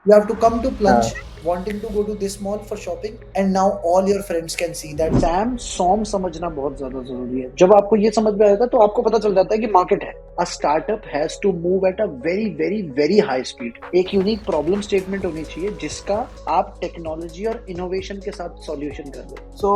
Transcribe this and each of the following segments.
You have to come to हाँ Plunge wanting to go to this mall for shopping, and now all your friends can see that SAM SOM समझना बहुत ज्यादा जरूरी है। जब आपको ये समझ में आएगा तो आपको पता चल जाता है कि मार्केट है। A startup has to move at a very very very high speed। एक यूनिक प्रॉब्लम स्टेटमेंट होनी चाहिए जिसका आप टेक्नोलॉजी और इनोवेशन के साथ सॉल्यूशन कर दो। so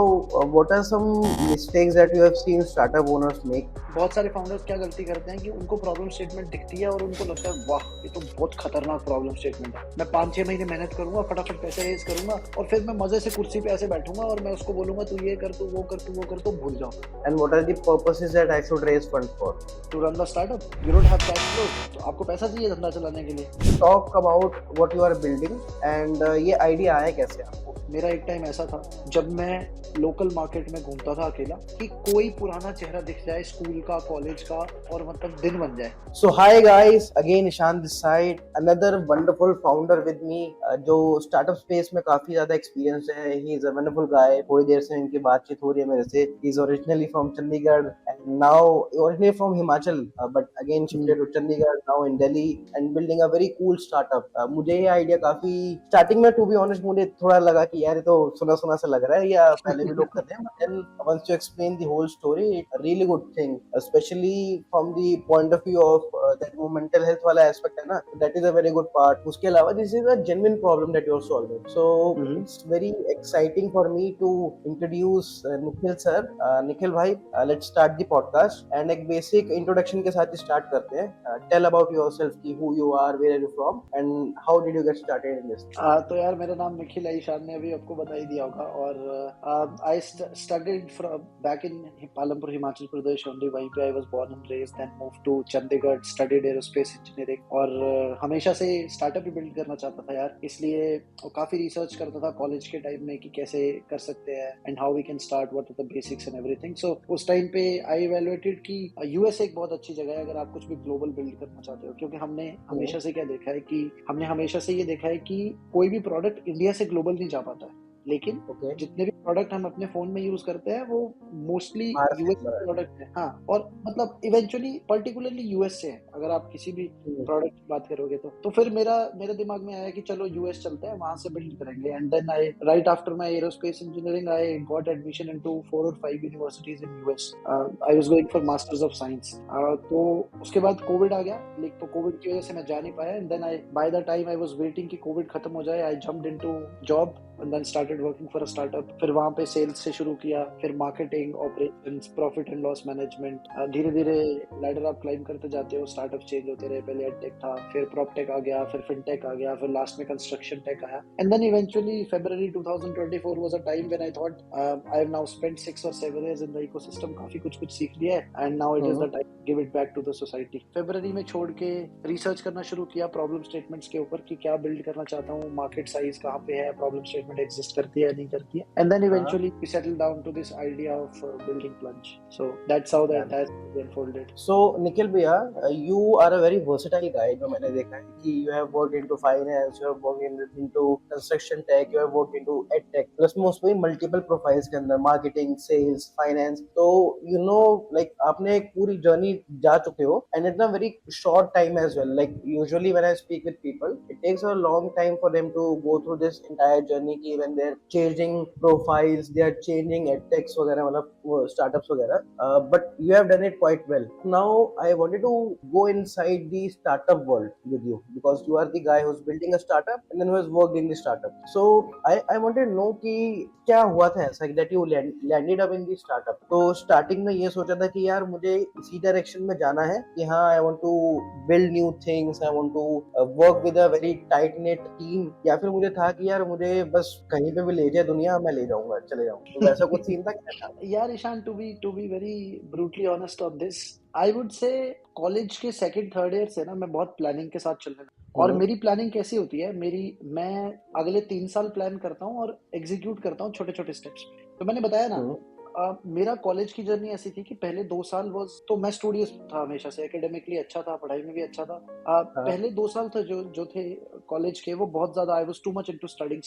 what are some mistakes that you have seen startup owners make? बहुत सारे फाउंडर्स क्या गलती करते हैं कि उनको प्रॉब्लम स्टेटमेंट दिखती है और उनको लगता है वाह ये तो बहुत खतरनाक प्रॉब्लम स्टेटमेंट है, मैं 5-6 महीने मेहनत करूंगा, फटाफट पैसे रेज करूंगा और फिर मैं मजे से कुर्सी पे ऐसे बैठूंगा और मैं उसको बोलूंगा तू ये कर, तू वो कर, तू वो कर, तो भूल जाओ। And what are the purposes that I should raise funds for? To run the startup you don't have cash flow, तो आपको पैसा चाहिए धंधा चलाने के लिए। Talk about what you are building and ये idea आया कैसे आपको? मेरा एक टाइम ऐसा था जब मैं लोकल मार्केट में घूमता था अकेला कि कोई पुराना चेहरा दिख जाए स्कूल का, कॉलेज का, और मतलब दिन बन जाए। So hi guys, again Ishan this side, another wonderful founder with me जो startup space में काफी ज्यादा experience है। He is a wonderful guy। थोड़ी देर से इनकी बातचीत हो रही है मेरे से। He is originally from Chandigarh and now originally from Himachal, but again shifted to Chandigarh, now in Delhi and building a very cool startup। मुझे ये idea काफी starting में to be honest मुझे थोड़ा लगा कि यार ये तो सुना सुना सा लग रहा है या पहले भी लोग करते हैं, but then once you explain the whole story it's a really good thing, especially from the point of view of that वो mental health वाला aspect है ना, that is a very good part। उसके अलावा this is a genuine problem that you're solving, so it's very exciting for me to introduce Nikhil sir। Nikhil भाई, let's start the podcast and एक basic introduction के साथ ही start करते हैं। Tell about yourself कि who you are, where are you from and how did you get started in this? तो यार मेरा नाम निखिल है, ईशान ने अभी आपको बता ही दिया होगा। और I studied from back in Palampur Himachal Pradesh only, वहीं पे I was born and raised, then move to Chandigarh, studied aerospace engineering. और हमेशा से स्टार्टअप ही बिल्ड करना चाहता था यार, इसलिए काफी रिसर्च करता था कॉलेज के टाइम में कि कैसे कर सकते हैं and how we can start, what are the basics and everything. So उस टाइम पे आई इवैल्यूएटेड कि यूएस एक बहुत अच्छी जगह है अगर आप कुछ भी ग्लोबल बिल्ड करना चाहते हो, क्योंकि हमने हमेशा से क्या देखा है कि हमने हमेशा से ये देखा है कि कोई भी प्रोडक्ट इंडिया से ग्लोबल नहीं जा पाता है, लेकिन Okay, जितने भी प्रोडक्ट हम अपने फोन में यूज करते हैं वो मोस्टली भारत से यूएस बना के प्रोडक्ट है। हाँ, और मतलब इवेंचुअली पर्टिकुलरली यूएस से है अगर आप किसी भी है। प्रोडक्ट की बात करोगे तो फिर मेरा मेरे दिमाग में आया कि चलो यूएस चलते हैं, वहां से बिल्ड करेंगे। And then I right after my aerospace engineering I got admission into 4 और 5 universities in US. I was going for masters of science. तो उसके बाद कोविड आ गया, लेकिन तो कोविड की वजह से मैं जा नहीं पाया। And then I by the time I was waiting कि कोविड खत्म हो जाए, I jumped into job and then started working for a startup. फिर वहां पे सेल्स से शुरू किया, फिर marketing, operations, profit and loss management. धीरे धीरे लैडर आप क्लाइंब करते जाते हो, स्टार्टअप चेंज होते रहे। पहले एडटेक था, फिर प्रॉपटेक आ गया, फिर फिनटेक आ गया, फिर लास्ट में कंस्ट्रक्शन टेक आया। And then eventually February 2024 was a time when I thought I have now spent 6 or 7 years in the ecosystem, काफी कुछ कुछ सीख लिया है and now it is the time to give it back to the society। फरवरी में छोड़ के research करना शुरू किया प्रॉब्लम स्टेटमेंट्स के ऊपर कि क्या बिल्ड करना चाहता हूँ, मार्केट साइज कहाँ पे है, प्रॉब्लम स्टेटमेंट एग्जिस्ट करती है या नहीं करती है। And then eventually we settle down to this idea of building plunge. So that's how the entire story unfolded. So Nikhil भैया, you are a very versatile guy जो मैंने देखा है कि you have worked into finance, you have worked into construction tech, you have worked into ed tech, plus में उसमें multiple profiles के अंदर marketing, sales, finance, तो you know like आपने एक पूरी journey जा चुके हो and in a very short time as well। Like usually when I speak with people, it takes a long time for them to go through this entire journey कि when they're changing profiles, they are changing ed techs वगैरह, मतलब startups वगैरह, but you have done it quite well। Now I wanted to go inside the startup world with you because you are the guy who's building a startup and then who has worked in the startup। So I wanted to know कि क्या हुआ था ऐसा that you landed up in the startup। तो starting में ये सोचा था कि यार मुझे इसी डायरेक्शन में जाना है कि हाँ I want to build new things, I want to work with a very tight knit team, या फिर मुझे था कि यार मुझे बस कहीं पे भी ले जाए दुनिया मैं ले जाऊंगा, चले जाऊंगा, तो वैसा कुछ सीन था क्या था? यार Ishaan, to be very brutally honest on this, I would say college के सेकंड थर्ड ईयर से ना मैं बहुत प्लानिंग के साथ चलने लगा। और मेरी प्लानिंग कैसी होती है, मैं अगले 3 साल प्लान करता हूँ और एग्जीक्यूट करता हूँ छोटे छोटे स्टेप्स पे। तो मैंने बताया ना, मेरा कॉलेज की जर्नी ऐसी थी कि पहले 2 साल तो मैं स्टूडियस था हमेशा से, एकेडमिकली अच्छा था, पढ़ाई में भी अच्छा था। हाँ पहले 2 साल था जो थे कॉलेज के, वो बहुत ज़्यादा I was too much into studying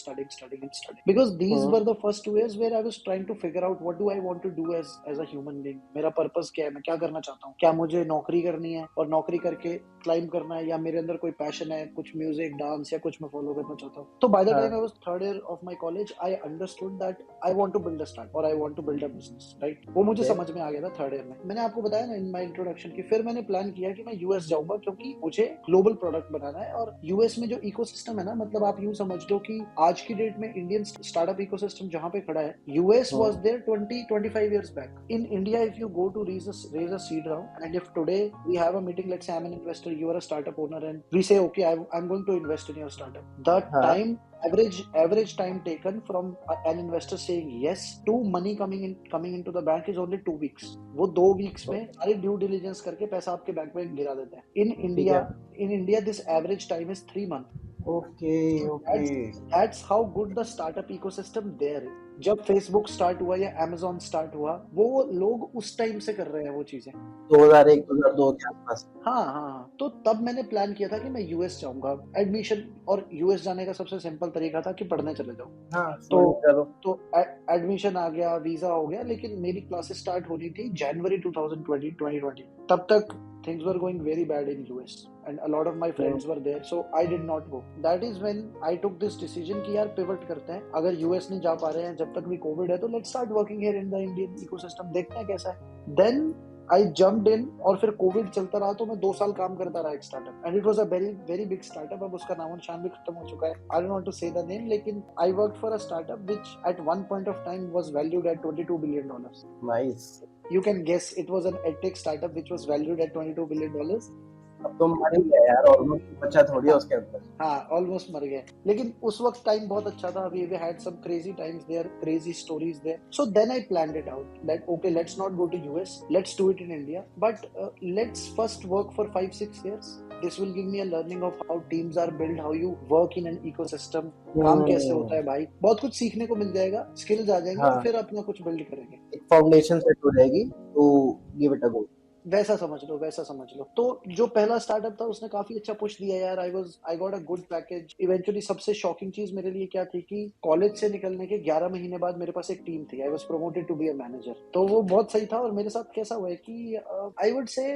because these were the first 2 years where I was trying to figure out what do I want to do as a human being. मेरा पर्पस क्या है? मैं क्या करना चाहता हूँ? क्या मुझे नौकरी करनी है और नौकरी करके क्लाइंब करना है, या मेरे अंदर कोई पैशन है, कुछ म्यूजिक, डांस या कुछ मैं फॉलो करना चाहता हूँ। तो बाय द टाइम हाँ I was third year of my college I understood that I want to build a start और I want to build a business, right? वो मुझे ओके समझ में आ गया था थर्ड ईयर में। मैंने आपको बताया ना इन माय इंट्रोडक्शन की, फिर मैंने प्लान किया कि मैं यूएस जाऊंगा क्योंकि मुझे ग्लोबल प्रोडक्ट बनाना है। और यूएस में जो इकोसिस्टम है ना, मतलब आप यूं समझ लो कि आज की डेट में इंडियन स्टार्टअप इकोसिस्टम जहां पे खड़ा है, US was there 20-25 years back. In India, if you go to raise a seed round, and if today we have a meeting, let's say I'm an investor, you are a startup owner, and we say, okay, I'm going to invest in your startup. The हाँ time average time taken from an investor saying yes to money coming into the bank is only 2 weeks. वो 2 weeks में सारी due diligence करके पैसा आपके bank में गिरा देते हैं. ठीक है In India, this average time is 3 months. Okay So okay that's how good the startup ecosystem there is. जब फेसबुक स्टार्ट हुआ या Amazon स्टार्ट हुआ, वो लोग उस टाइम से कर रहे हैं वो चीजें। 2001 2002 के आसपास हाँ हाँ हाँ, तो तब मैंने प्लान किया था कि मैं यूएस जाऊंगा एडमिशन, और यूएस जाने का सबसे सिंपल तरीका था कि पढ़ने चले जाओ। हाँ तो स्टूडेंट का तो एडमिशन आ गया, वीजा हो गया, लेकिन मेरी क्लासेस स्टार्ट होनी थी जनवरी 2020। तब तक things were going very bad in US and a lot of my तो friends were there, so I did not go. That is when I took this decision कि यार पिवट करते हैं, अगर यूएस नहीं जा पा रहे हैं, जब तक भी कोविड है, तो let's start working here in the Indian ecosystem, देखते हैं कैसा है। देन आई जम्प्ड इन, और फिर कोविड चलता रहा, तो मैं 2 साल काम करता रहा एक startup, and it was a very very big startup. अब उसका नाम और निशान भी खत्म हो चुका है, I don't want to say the name, लेकिन I worked for a startup which at one point of time was valued at $22 billion. Nice You can guess, it was an edtech startup which was valued at $22 billion. अब तो मर ही गया यार almost बचा थोड़ी है उसके अंदर हाँ, ऑलमोस्ट मर गए, लेकिन उस वक्त टाइम बहुत अच्छा था। We had some crazy times there, crazy stories there. So then I planned it out that okay, let's not go to US, let's do it in India, but let's first work for 5-6 years. This will give me a learning of how teams are built, how you work in an ecosystem, काम कैसे होता है भाई, बहुत कुछ सीखने को मिल जाएगा, स्किल्स आ जाएंगे, और हाँ फिर अपना कुछ बिल्ड करेंगे। एक फाउंडेशन सेट हो जाएगी तो गिव इट अ गो वैसा समझ लो, वैसा समझ लो। तो जो पहला स्टार्टअप था उसने काफी अच्छा पुश दिया यार। I got a good package eventually. सबसे शॉकिंग चीज मेरे लिए क्या थी कि कॉलेज से निकलने के 11 महीने बाद मेरे पास एक टीम थी। I was promoted to be a manager, तो वो बहुत सही था। और मेरे साथ कैसा हुआ है कि आई वुड से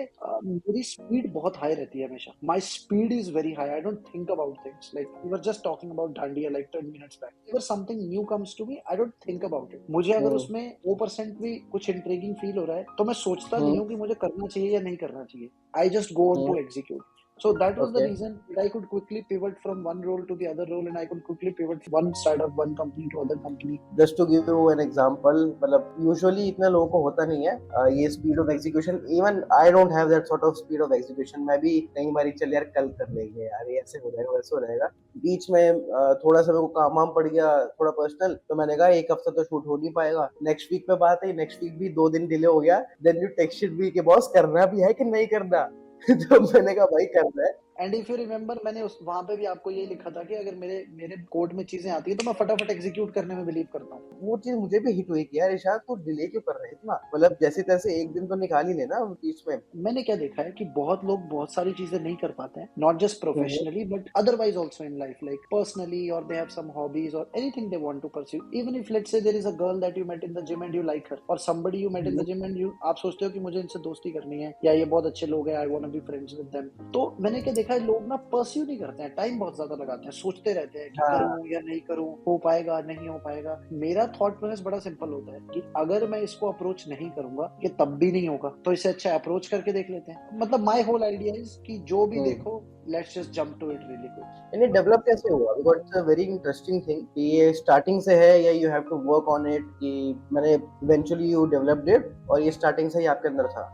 मेरी स्पीड बहुत हाई रहती है हमेशा। My speed is very high, I don't think about things, like we were just talking about dandiya like 10 minutes back. Ever something new comes to me, I don't think about it. मुझे अगर उसमें 2% भी कुछ intriguing feel हो रहा है, तो मैं सोचता नहीं हूँ कि मुझे करना चाहिए या नहीं करना चाहिए। I just go on to execute. So that was the okay reason that I could quickly pivot from one role to the other role, and I could quickly pivot from one startup, one company to other company. Just to give you an example मतलब usually इतने लोगों को होता नहीं है ये speed of execution even I don't have that sort of speed of execution मैं भी कई बार चल यार कल कर लेंगे यार ये ऐसे हो जाएगा वैसे हो जाएगा बीच में थोड़ा सा मेरे को काम वाम पड़ गया थोड़ा पर्सनल तो मैंने कहा एक हफ्ता तो शूट हो नहीं पाएगा नेक्स्ट वीक पे बात है नेक्स्ट वीक भी 2 दिन डिले हो गया देन यू टेक्स्टेड मी कि बॉस करना भी है कि नहीं करना तो मैंने कहा भाई करना है एंड इफ यू रिमेम्बर, मैंने उस वहां पे भी आपको ये लिखा था कि अगर मेरे मेरे कोड में चीजें आती है तो मैं फटाफट एग्जीक्यूट करने में बिलीव करता हूँ। वो चीज मुझे भी हिट हुई कि यार इशांत तू डिले क्यों कर रहा है इतना मतलब जैसे तैसे एक दिन तो निकाल ही लेना बीच में मैंने क्या देखा है कि बहुत लोग बहुत सारी चीजें नहीं कर पाते हैं, not just professionally but otherwise also in life, like personally, और दे हैव सम हॉबीज और anything they want to pursue. Even if let's say there is a girl that you met in the gym and you like her, और somebody you met in the gym and you, आप सोचते हो कि मुझे इनसे दोस्ती करनी है, या ये बहुत अच्छे लोग हैं, I want to be friends with them. तो मैंने क्या देखा है, लोग ना परस्यू नहीं करते हैं, टाइम बहुत ज्यादा लगाते हैं, सोचते रहते हैं कि हाँ करूं या नहीं करूं, हो पाएगा नहीं हो पाएगा। मेरा थॉट प्रोसेस बड़ा सिंपल होता है कि अगर मैं इसको अप्रोच नहीं करूंगा, ये तब भी नहीं होगा, तो इससे अच्छा अप्रोच करके देख लेते हैं। मतलब माय होल आइडिया इज कि जो भी देखो, let's just jump to it really quick. इन्हें डेवलप कैसे हुआ because it's a very interesting thing कि ये स्टार्टिंग से है या you have to work on it कि मैंने इवेंचुअली यू डेवलप्ड इट और ये स्टार्टिंग से ही आपके अंदर था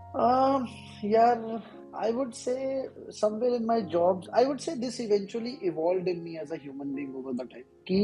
यार, I would say somewhere in my jobs, I would say this eventually evolved in me as a human being over the time. कि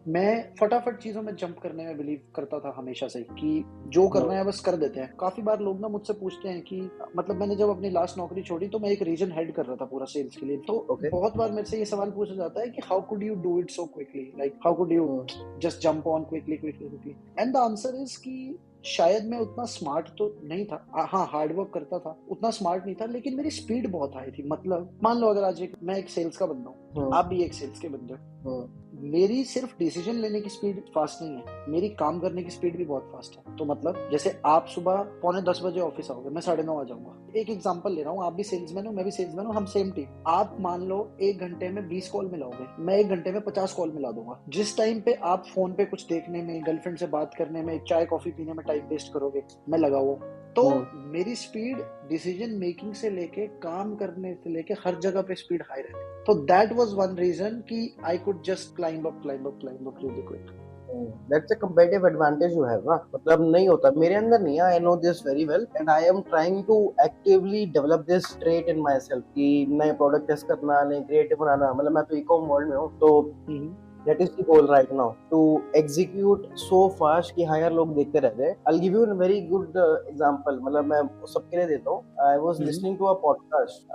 मैं फटाफट चीजों में जंप करने में बिलीव करता था हमेशा से, कि जो करना है बस कर देते हैं। काफी बार लोग ना मुझसे पूछते हैं कि मतलब मैंने जब अपनी लास्ट नौकरी छोड़ी तो मैं एक रीजन हेड कर रहा था पूरा सेल्स के लिए, तो Okay. बहुत बार मेरे से ये सवाल पूछा जाता है कि how could you do it so quickly, like how could you just jump on quickly. And the answer is कि शायद मैं उतना स्मार्ट तो नहीं था, हाँ हार्ड वर्क करता था, उतना स्मार्ट नहीं था, लेकिन मेरी स्पीड बहुत हाई थी। मतलब मान लो अगर आज मैं एक सेल्स का बंदा हूँ, आप भी एक सेल्स के बंदे हो, मेरी सिर्फ डिसीजन लेने की स्पीड फास्ट नहीं है, मेरी काम करने की स्पीड भी बहुत फास्ट है। तो मतलब जैसे आप सुबह 9:45 ऑफिस आओगे, मैं 9:30 आ जाऊंगा। एक एग्जांपल ले रहा हूँ, आप भी सेल्समैन हो, मैं भी सेल्समैन हूँ, हम सेम टीम। आप मान लो 1 घंटे में 20 कॉल मिलाओगे, मैं 1 घंटे में 50 कॉल मिला दूंगा। जिस टाइम पे आप फोन पे कुछ देखने में, गर्लफ्रेंड से बात करने में, चाय कॉफी पीने में टाइम वेस्ट करोगे, मैं लगा हुआ। तो मेरी स्पीड डिसीजन मेकिंग से लेके काम करने से लेके हर जगह पे स्पीड हाई रहती है। तो दैट वाज वन रीजन कि I could just climb up really quick. That's a competitive advantage you have ना, मतलब नहीं होता मेरे अंदर नहीं है। I know this very well and I am trying to actively develop this trait in myself कि नए प्रोडक्ट टेस्ट करना, नए क्रिएटिव बनाना। मतलब मैं तो ई-कॉम वर्ल्ड में हूँ, तो that is the goal right now, to execute so fast कि हाँ यार लोग देखते रहते हैं। I'll give you a very good example, मतलब मैं सबके लिए देता हूँ। I was listening to a podcast,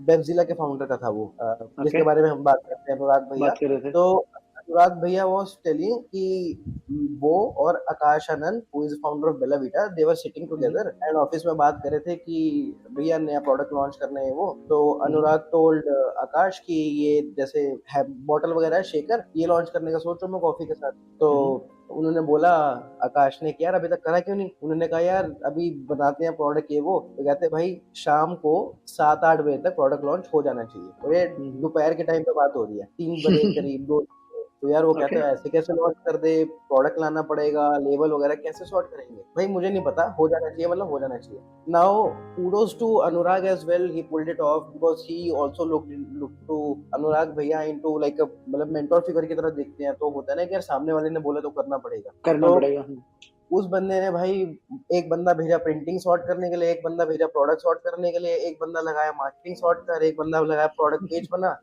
बेबजिला के फाउंडर का था वो, जिसके बारे में हम बात करते हैं, अनुराग भैया। बात कर रहे थे। तो अनुराग भैया was telling कि वो और Akash Anand who is founder of Bella Vita, they were sitting together and office में बात कर रहे थे कि भैया नया प्रोडक्ट लॉन्च करना है वो। तो अनुराग टोल्ड आकाश कि ये जैसे है बॉटल वगैरह शेकर, ये लॉन्च करने का सोच रहा हूँ मैं कॉफी के साथ। तो उन्होंने बोला, आकाश ने कि यार अभी तक करा क्यों नहीं? उन्होंने कहा यार अभी बनाते हैं प्रोडक्ट ये वो। तो कहते भाई शाम को 7-8 बजे तक प्रोडक्ट लॉन्च हो जाना चाहिए। और ये दोपहर के टाइम पे बात हो रही है, 3 बजे करीब 2। तो यार वो कहते हैं ऐसे कैसे लॉन्च कर दे, प्रोडक्ट लाना पड़ेगा, लेबल वगैरह कैसे सॉर्ट करेंगे? भाई मुझे नहीं पता, हो जाना चाहिए, मतलब हो जाना चाहिए। Now kudos to Anurag as well, he pulled it off because he also looked to अनुराग भैया into like a मतलब मेंटोर फिगर की तरह देखते हैं। तो होता है ना कि यार सामने वाले ने बोला तो करना पड़ेगा। तो उस बंदे ने भाई एक बंदा भेजा प्रिंटिंग सॉर्ट करने के लिए, एक बंदा भेजा प्रोडक्ट सॉर्ट करने के लिए, एक बंदा लगाया मार्केटिंग सॉर्ट कर, एक बंदा लगाया प्रोडक्ट पेज बना,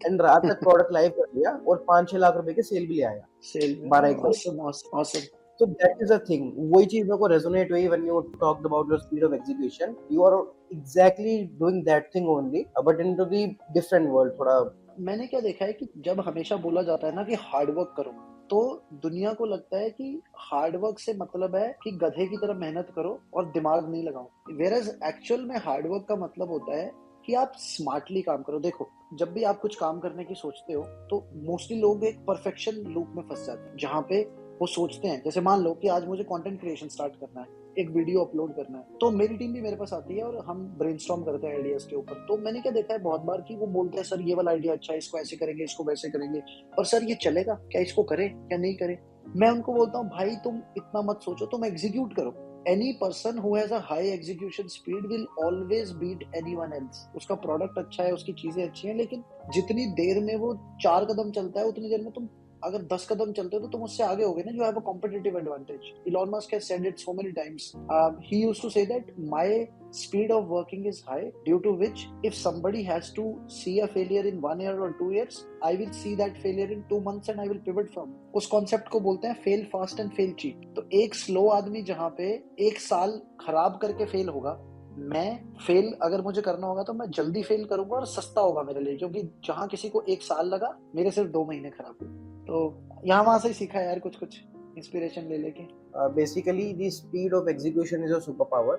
एंड रात तक प्रोडक्ट लाइव कर दिया और 5-6 लाख रुपए की सेल भी ले आया 12-1 दिन। So that is a thing, वही चीज मेरे को रेजोनेट हुई when you talked about your speed of execution. You are exactly doing that thing only, but into the different world थोड़ा। मैंने क्या देखा है कि जब हमेशा बोला जाता है ना कि हार्ड वर्क करो, तो दुनिया को लगता है कि हार्ड वर्क से मतलब है कि गधे की तरह मेहनत करो और दिमाग नहीं लगाओ। वेयरएज एक्चुअल में हार्ड वर्क का मतलब होता है कि आप स्मार्टली काम करो। देखो, जब भी आप कुछ काम करने की सोचते हो तो मोस्टली लोग एक परफेक्शन लूप में फंस जाते हैं, जहाँ पे वो सोचते हैं, जैसे मान लो कि आज मुझे कंटेंट क्रिएशन स्टार्ट करना है, एक वीडियो अपलोड करना है, तो मेरी टीम भी मेरे पास आती है और हम ब्रेनस्टॉर्म करते हैं आइडियाज के ऊपर। तो मैंने क्या देखा है बहुत बार कि वो बोलते हैं सर ये वाला आइडिया अच्छा है, इसको ऐसे करेंगे, इसको वैसे करेंगे, और सर ये चलेगा क्या, इसको करें क्या नहीं करें? मैं उनको बोलता हूँ भाई तुम इतना मत सोचो, तुम एग्जीक्यूट करो। Any person who has a high execution speed will always beat anyone else. उसका प्रोडक्ट अच्छा है, उसकी चीजें अच्छी हैं, लेकिन जितनी देर में वो 4 कदम चलता है उतनी देर में तुम अगर 10 कदम चलते हो तो तुम उससे आगे होगे ना। You have a competitive advantage. Elon Musk has said it so many times. He used to say that my speed of working is high, due to which if somebody has to see a failure in 1 year or 2 years, I will see that failure in 2 months and I will pivot from। उस concept को बोलते हैं fail fast and fail cheap. तो एक slow आदमी जहाँ पे 1 साल खराब करके फेल होगा, मैं फेल अगर मुझे करना होगा तो मैं जल्दी फेल करूंगा और सस्ता होगा मेरे लिए, क्योंकि जहां किसी को 1 साल लगा, मेरे सिर्फ 2 महीने खराब हुए। तो यहाँ वहां से ही सीखा यार कुछ कुछ इंस्पिरेशन ले लेके। Basically the speed of execution is a superpower.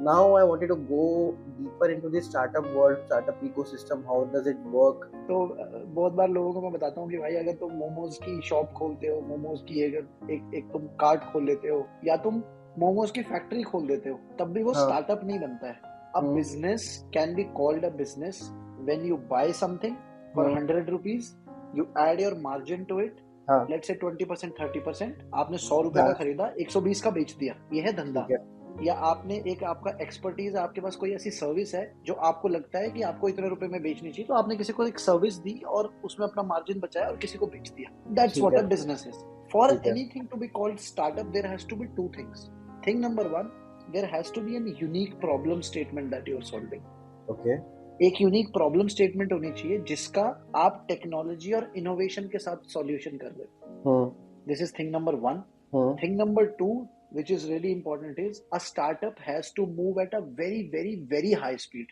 Now I wanted to go deeper into the startup world, startup ecosystem. How does it work? तो बहुत बार लोगों को मैं बताता हूँ कि भाई अगर तुम मोमोज की शॉप खोलते हो, मोमोज की एक तुम कार्ट खोल लेते हो, या तुम मोमोज की फैक्ट्री खोल देते हो, तब भी वो स्टार्टअप नहीं बनता है। A business can be called a business when you buy something for 100 rupees, you add your margin to it, let's say 20%, 30%। आपने 100 रुपए का खरीदा, 120 का बेच दिया, ये है धंधा। या आपने एक आपका एक्सपर्टीज, आपके पास कोई ऐसी सर्विस है जो आपको लगता है कि आपको इतने रुपए में बेचनी चाहिए, तो आपने किसी को एक सर्विस दी और उसमें अपना मार्जिन बचाया और किसी को बेच दिया। That's what a business is. For anything to be called startup, there has to be 2 things. Thing number 1, there has to be an unique problem statement that you are solving. Okay, एक unique problem statement होनी चाहिए जिसका आप technology और innovation के साथ solution कर रहे हो। This is thing number 1। Thing number 2, which is really important, is a startup has to move at a very, very, very high speed.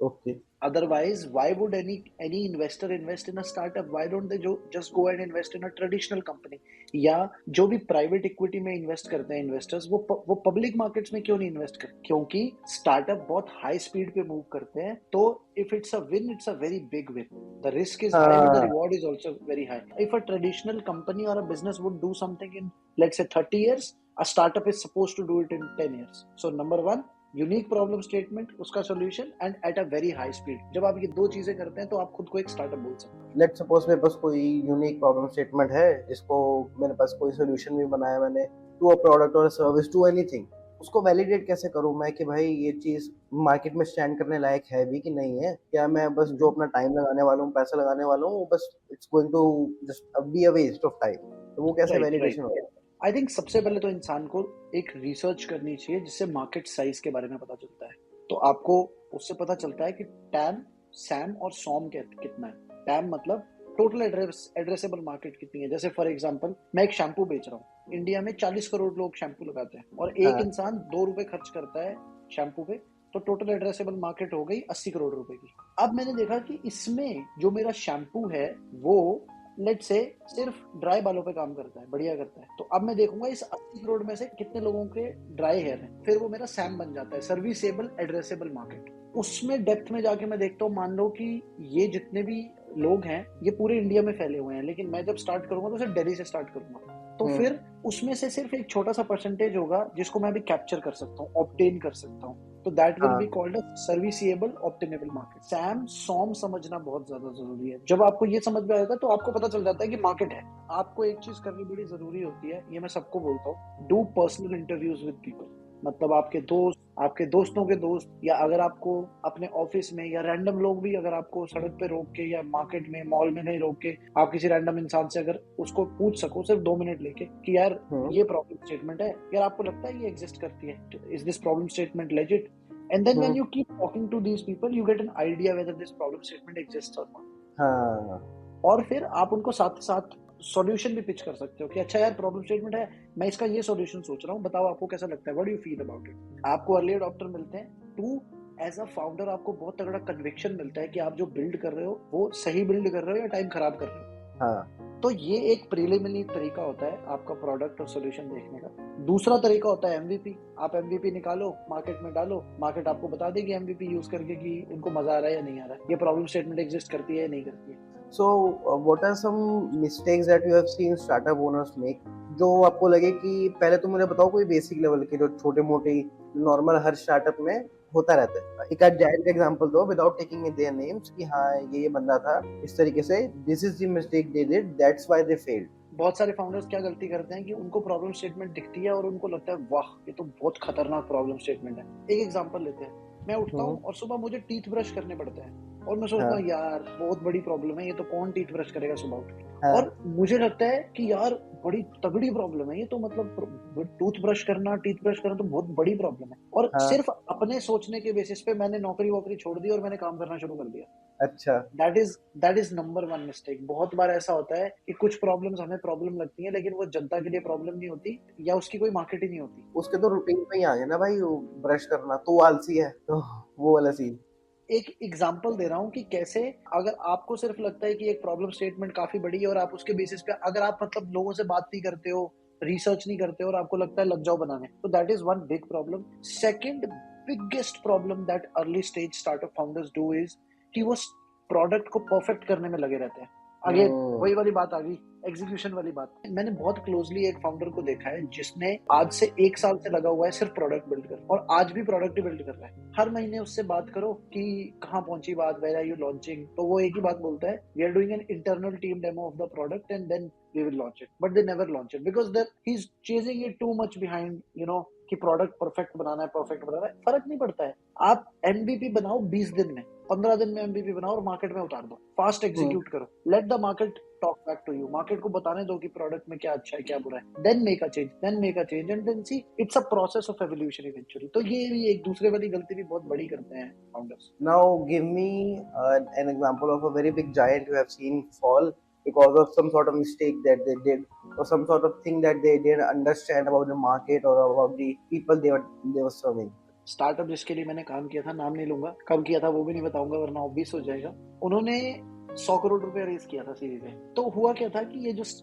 Okay. Otherwise, why would any investor invest in a startup? Why don't they just go and invest in a traditional company? या जो भी private equity में invest करते हैं investors, वो public markets में क्यों नहीं इन्वेस्ट करते? क्योंकि स्टार्टअप बहुत हाई स्पीड पे मूव करते हैं, तो if it's a win, it's a very big win. The risk is high, but the हाँ, reward is also very high. If a traditional company or a business would do something in, let's say, 30 years, a startup is supposed to do it in 10 years. So number one, unique problem statement, उसका solution, and at a very high speed. जब आप ये दो चीजें करते हैं तो आप खुद को एक स्टार्टअप बोल सकते हैं. लेट्स सपोज मेरे पास कोई यूनिक प्रॉब्लम स्टेटमेंट है, जिसको मेरे पास कोई सोल्यूशन भी बनाया मैंने टू अ प्रोडक्ट और सर्विस टू एनीथिंग, उसको वैलिडेट कैसे करूं मैं कि भाई ये चीज मार्केट में स्टैंड करने लायक है भी कि नहीं है, या मैं बस जो अपना टाइम लगाने वाला हूँ, पैसा लगाने वाला हूँ, वो बस it's going to just be a waste of time, तो वो कैसे राइट, वैलिडेशन राइट. होगा? आई थिंक सबसे पहले तो इंसान को एक रिसर्च करनी चाहिए जिससे मार्केट साइज के बारे में पता चलता है. तो आपको उससे पता चलता है कि टैम, सैम और सॉम कितना है. टैम मतलब टोटल एड्रेसेबल मार्केट कितनी है. जैसे फॉर एग्जांपल, मैं एक शैम्पू बेच रहा हूँ. इंडिया में 40 करोड़ लोग शैम्पू लगाते हैं और एक हाँ। इंसान 2 रुपए खर्च करता है शैम्पू पे, तो टोटल एड्रेसेबल मार्केट हो गई 80 करोड़ रुपए की. अब मैंने देखा कि इसमें जो मेरा शैम्पू है वो, लेट से, सिर्फ ड्राई बालों पे काम करता है, बढ़िया करता है. तो अब मैं देखूंगा इस 80 करोड़ में से कितने लोगों के ड्राई हेयर है. फिर वो मेरा सैम बन जाता है, सर्विसेबल एड्रेसेबल मार्केट. उसमें डेप्थ में जाके मैं देखता हूँ, मान लो कि ये जितने भी लोग हैं ये पूरे इंडिया में फैले हुए हैं, लेकिन मैं जब स्टार्ट करूंगा तो सिर्फ दिल्ली से स्टार्ट करूंगा. तो फिर उसमें से सिर्फ एक छोटा सा परसेंटेज होगा जिसको मैं अभी कैप्चर कर सकता हूँ, ऑब्टेन कर सकता हूँ. तो दैट विल बी हाँ। Called a serviceable obtainable market. SAM SOM समझना बहुत ज्यादा जरूरी है. जब आपको ये समझ में आ जाता है तो आपको पता चल जाता है कि मार्केट है. आपको एक चीज करनी बड़ी जरूरी होती है, ये मैं सबको बोलता हूँ, do personal interviews with people. मतलब आपके दोस्त, आपके दोस्तों के दोस्त, या अगर आपको अपने ऑफिस में, या रैंडम लोग भी अगर आपको सड़क पे रोक के या मार्केट में, मॉल में कहीं रोक के, आप किसी रैंडम इंसान से अगर उसको पूछ सको सिर्फ 2 मिनट लेके कि यार ये प्रॉब्लम स्टेटमेंट है, यार आपको लगता है ये एग्जिस्ट करती है, is this problem statement legit? And then when you keep talking to these people, you get an idea whether this problem statement exists or not. हाँ। और फिर आप उनको साथ साथ सॉल्यूशन भी पिच कर सकते हो कि अच्छा यार, प्रॉब्लम स्टेटमेंट है, मैं इसका ये सॉल्यूशन सोच रहा हूँ, बताओ आपको कैसा लगता है, what do you feel about it. आपको अर्ली अडॉप्टर मिलते हैं. टू, एज अ फाउंडर आपको बहुत तगड़ा कन्विक्शन मिलता है कि आप जो बिल्ड कर रहे हो वो सही बिल्ड कर रहे हो या टाइम खराब कर रहे हो. हाँ। तो ये एक प्रिलिमिनरी तरीका होता है आपका प्रोडक्ट और सॉल्यूशन देखने का. दूसरा तरीका होता है एमवीपी. आप एमवीपी निकालो, मार्केट में डालो, मार्केट आपको बता देगी एमवीपी यूज करके कि उनको मजा आ रहा है या नहीं आ रहा है, ये प्रॉब्लम स्टेटमेंट एग्जिस्ट करती है या नहीं करती है. So, what are some mistakes that you have seen startup owners make? जो आपको लगे कि पहले तो मुझे बताओ कोई बेसिक लेवल के जो छोटे मोटे नॉर्मल हर स्टार्टअप में होता रहता है. एक आध जायंट एग्जांपल दो विदाउट टेकिंग देयर नेम्स कि हाँ ये बंदा था इस तरीके से, this is the mistake they did, that's why they failed. बहुत सारे फाउंडर्स क्या गलती करते हैं कि उनको प्रॉब्लम स्टेटमेंट दिखती है और उनको लगता है वाह ये तो बहुत खतरनाक प्रॉब्लम स्टेटमेंट है. एक एग्जांपल लेते हैं. मैं उठता हूँ और सुबह मुझे टीथ ब्रश करने पड़ते हैं, और मैं सोचता हूँ यार बहुत बड़ी प्रॉब्लम है, ये तो कौन टीथ ब्रश करेगा सुबह उठ के. और मुझे लगता है कि यार बड़ी तगड़ी प्रॉब्लम है ये तो, मतलब टूथ ब्रश करना, टीथ ब्रश करना तो बहुत बड़ी प्रॉब्लम है. और सिर्फ अपने सोचने के बेसिस पे मैंने नौकरी वोकरी छोड़ दी और मैंने काम करना शुरू कर दिया. अच्छा. That is number one mistake. बहुत बार ऐसा होता है कि कुछ प्रॉब्लम्स हमें प्रॉब्लम लगती हैं, लेकिन वो जनता के लिए प्रॉब्लम नहीं होती, या उसकी कोई मार्केट ही नहीं होती. उसके तो रूटीन में ही आ गया ना भाई, वो ब्रश करना तो आलसी है, तो वो वाला सीन. एक एग्जांपल दे रहा हूँ कि कैसे, अगर आपको सिर्फ लगता है कि एक प्रॉब्लम स्टेटमेंट काफी बड़ी है और आप उसके बेसिस पे, अगर आप मतलब लोगों से बात नहीं करते हो, रिसर्च नहीं करते हो और आपको लगता है लग जाओ बनाने, तो that is one big problem. Second biggest problem that early stage startup founders do is कि वो प्रोडक्ट को परफेक्ट करने में लगे रहते हैं. आगे वही वाली बात आ गई, एग्जीक्यूशन वाली बात. मैंने बहुत क्लोजली एक फाउंडर को देखा है जिसने आज से 1 साल से लगा हुआ है सिर्फ प्रोडक्ट बिल्ड कर, और आज भी प्रोडक्ट ही बिल्ड कर रहा है. हर महीने उससे बात करो कि कहाँ पहुंची बात, वेयर आर यू लॉन्चिंग, तो वो एक ही बात बोलता है, we are doing an internal team demo of the product and then we will launch it. But they never launch it because he is chasing it too much behind, कि product perfect बनाना है, perfect बनाना है. फर्क नहीं पड़ता है. आप एमवीपी बनाओ 20 दिन में, 15 दिन में एमवीपी बनाओ और मार्केट में उतार दो. फास्ट एग्जीक्यूट करो. Let the market talk back to you. Market को बताने दो कि प्रोडक्ट में क्या अच्छा है क्या बुरा है. Then make a change and then see it's a process of evolution eventually. तो ये भी एक दूसरे वाली गलती भी बहुत बड़ी करते हैं founders. Now give me an example of a very big giant you have seen fall because of some sort of mistake that they did, or some sort of thing that they didn't understand about the market or about the people they were serving. Startup जिसके लिए मैंने काम किया था, नाम नहीं लूंगा, कब किया था वो भी नहीं बताऊंगा वरना ऑब्वियस हो जाएगा, उन्होंने 100 करोड़ रुपए रेज किया था सीरीज में। तो हुआ क्या था कि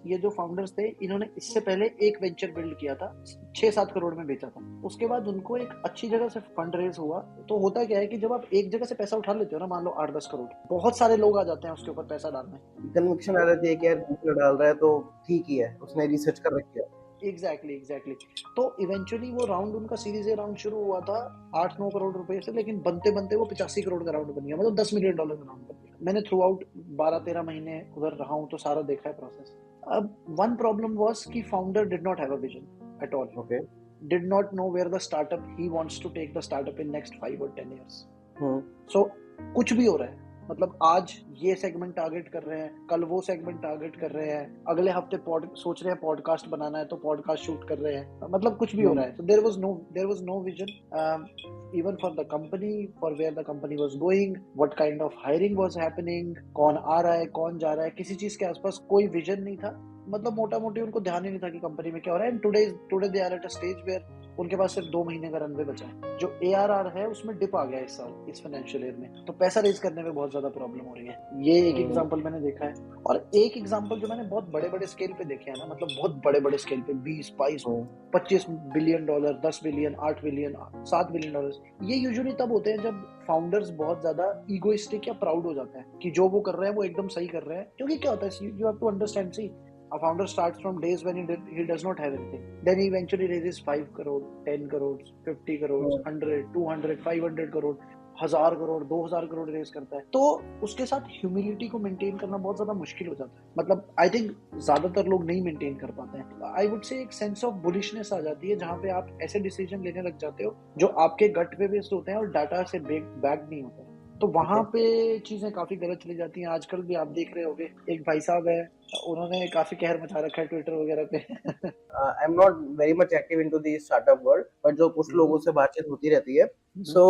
ये जो फाउंडर्स थे, इन्होंने इससे पहले एक वेंचर बिल्ड किया था, 6-7 करोड़ में बेचा था। उसके बाद उनको एक अच्छी जगह से फंड रेज हुआ। तो होता क्या है कि जब आप एक जगह से पैसा उठा लेते हो ना, मान लो 8-10 करोड़, बहुत सारे लोग आ जाते हैं उसके ऊपर पैसा डालने। कन्विक्शन आ जाती है कि यार दूसरा डाल रहा है तो ठीक ही है, उसने रिसर्च कर रखी है। एग्जैक्टली। तो इवेंचुअली वो राउंड, उनका सीरीज ए राउंड शुरू हुआ था 8-9 करोड़ रुपए से, लेकिन बनते बनते वो 85 करोड़ का राउंड बन गया, मतलब $10 मिलियन का राउंड बन गया। मैंने थ्रू आउट 12-13 महीने उधर रहा हूँ तो सारा देखा है प्रोसेस। अब वन प्रॉब्लम वाज कि founder did not have a vision at all, okay. Did not know where the startup he wants to take the startup in next 5 or 10 years। So कुछ भी हो रहा है, मतलब आज ये सेगमेंट टारगेट कर रहे हैं, कल वो सेगमेंट टारगेट कर रहे हैं, अगले हफ्ते सोच रहे हैं पॉडकास्ट बनाना है तो पॉडकास्ट शूट कर रहे हैं, मतलब कुछ भी हो रहा है। तो there was no vision even for the company, for where the company was going, what kind of hiring was happening, कौन आ रहा है कौन जा रहा है, किसी चीज के आसपास कोई विजन नहीं था। मतलब मोटा मोटी उनको ध्यान ही नहीं था कि कंपनी में क्या हो रहा है। And today they are at a stage where उनके पास सिर्फ 2 महीने का रनवे बचा है। जो ARR है उसमें डिप आ गया इस साल, इस फाइनेंशियल ईयर में, तो पैसा रेज करने में बहुत ज्यादा प्रॉब्लम हो रही है। ये एक एग्जांपल मैंने देखा है। और एक एग्जांपल जो मैंने बहुत बड़े बड़े स्केल पे देखे हैं ना, मतलब बहुत बड़े बड़े स्केल पे 20-22-25 billion dollar, 10 billion, 8 billion, 7 billion dollar, ये यूजुअली तब होते हैं जब फाउंडर्स बहुत ज्यादा ईगोइस्टिक या प्राउड हो जाते हैं कि जो वो कर रहे हैं वो एकदम सही कर रहे हैं। क्योंकि क्या होता है, you have to understand, see a founder starts from days when he does not have anything. Then he eventually raises 5 crore, 10 crores, 50 crores, 100, 200, 500 crore, 1000 crore, 2000 crore raise करता है। तो उसके साथ ह्यूमिलिटी को मेंटेन करना बहुत ज्यादा मुश्किल हो जाता है। मतलब आई थिंक ज्यादातर लोग नहीं मेंटेन कर पाते हैं। आई वुड से एक सेंस ऑफ बुलिशनेस आ जाती है जहां पे आप ऐसे डिसीजन लेने लग जाते हो जो आपके गट पे बेस्ड होते हैं और डाटा से बैक नहीं होते हैं। तो वहां पे चीजें काफी गलत चली जाती हैं। आजकल भी आप देख रहे होंगे, एक भाई साहब है, उन्होंने काफी कहर मचा रखा है ट्विटर वगैरह पे। आई am not very much active into the startup world, but जो कुछ लोगों से बातचीत होती रहती है, सो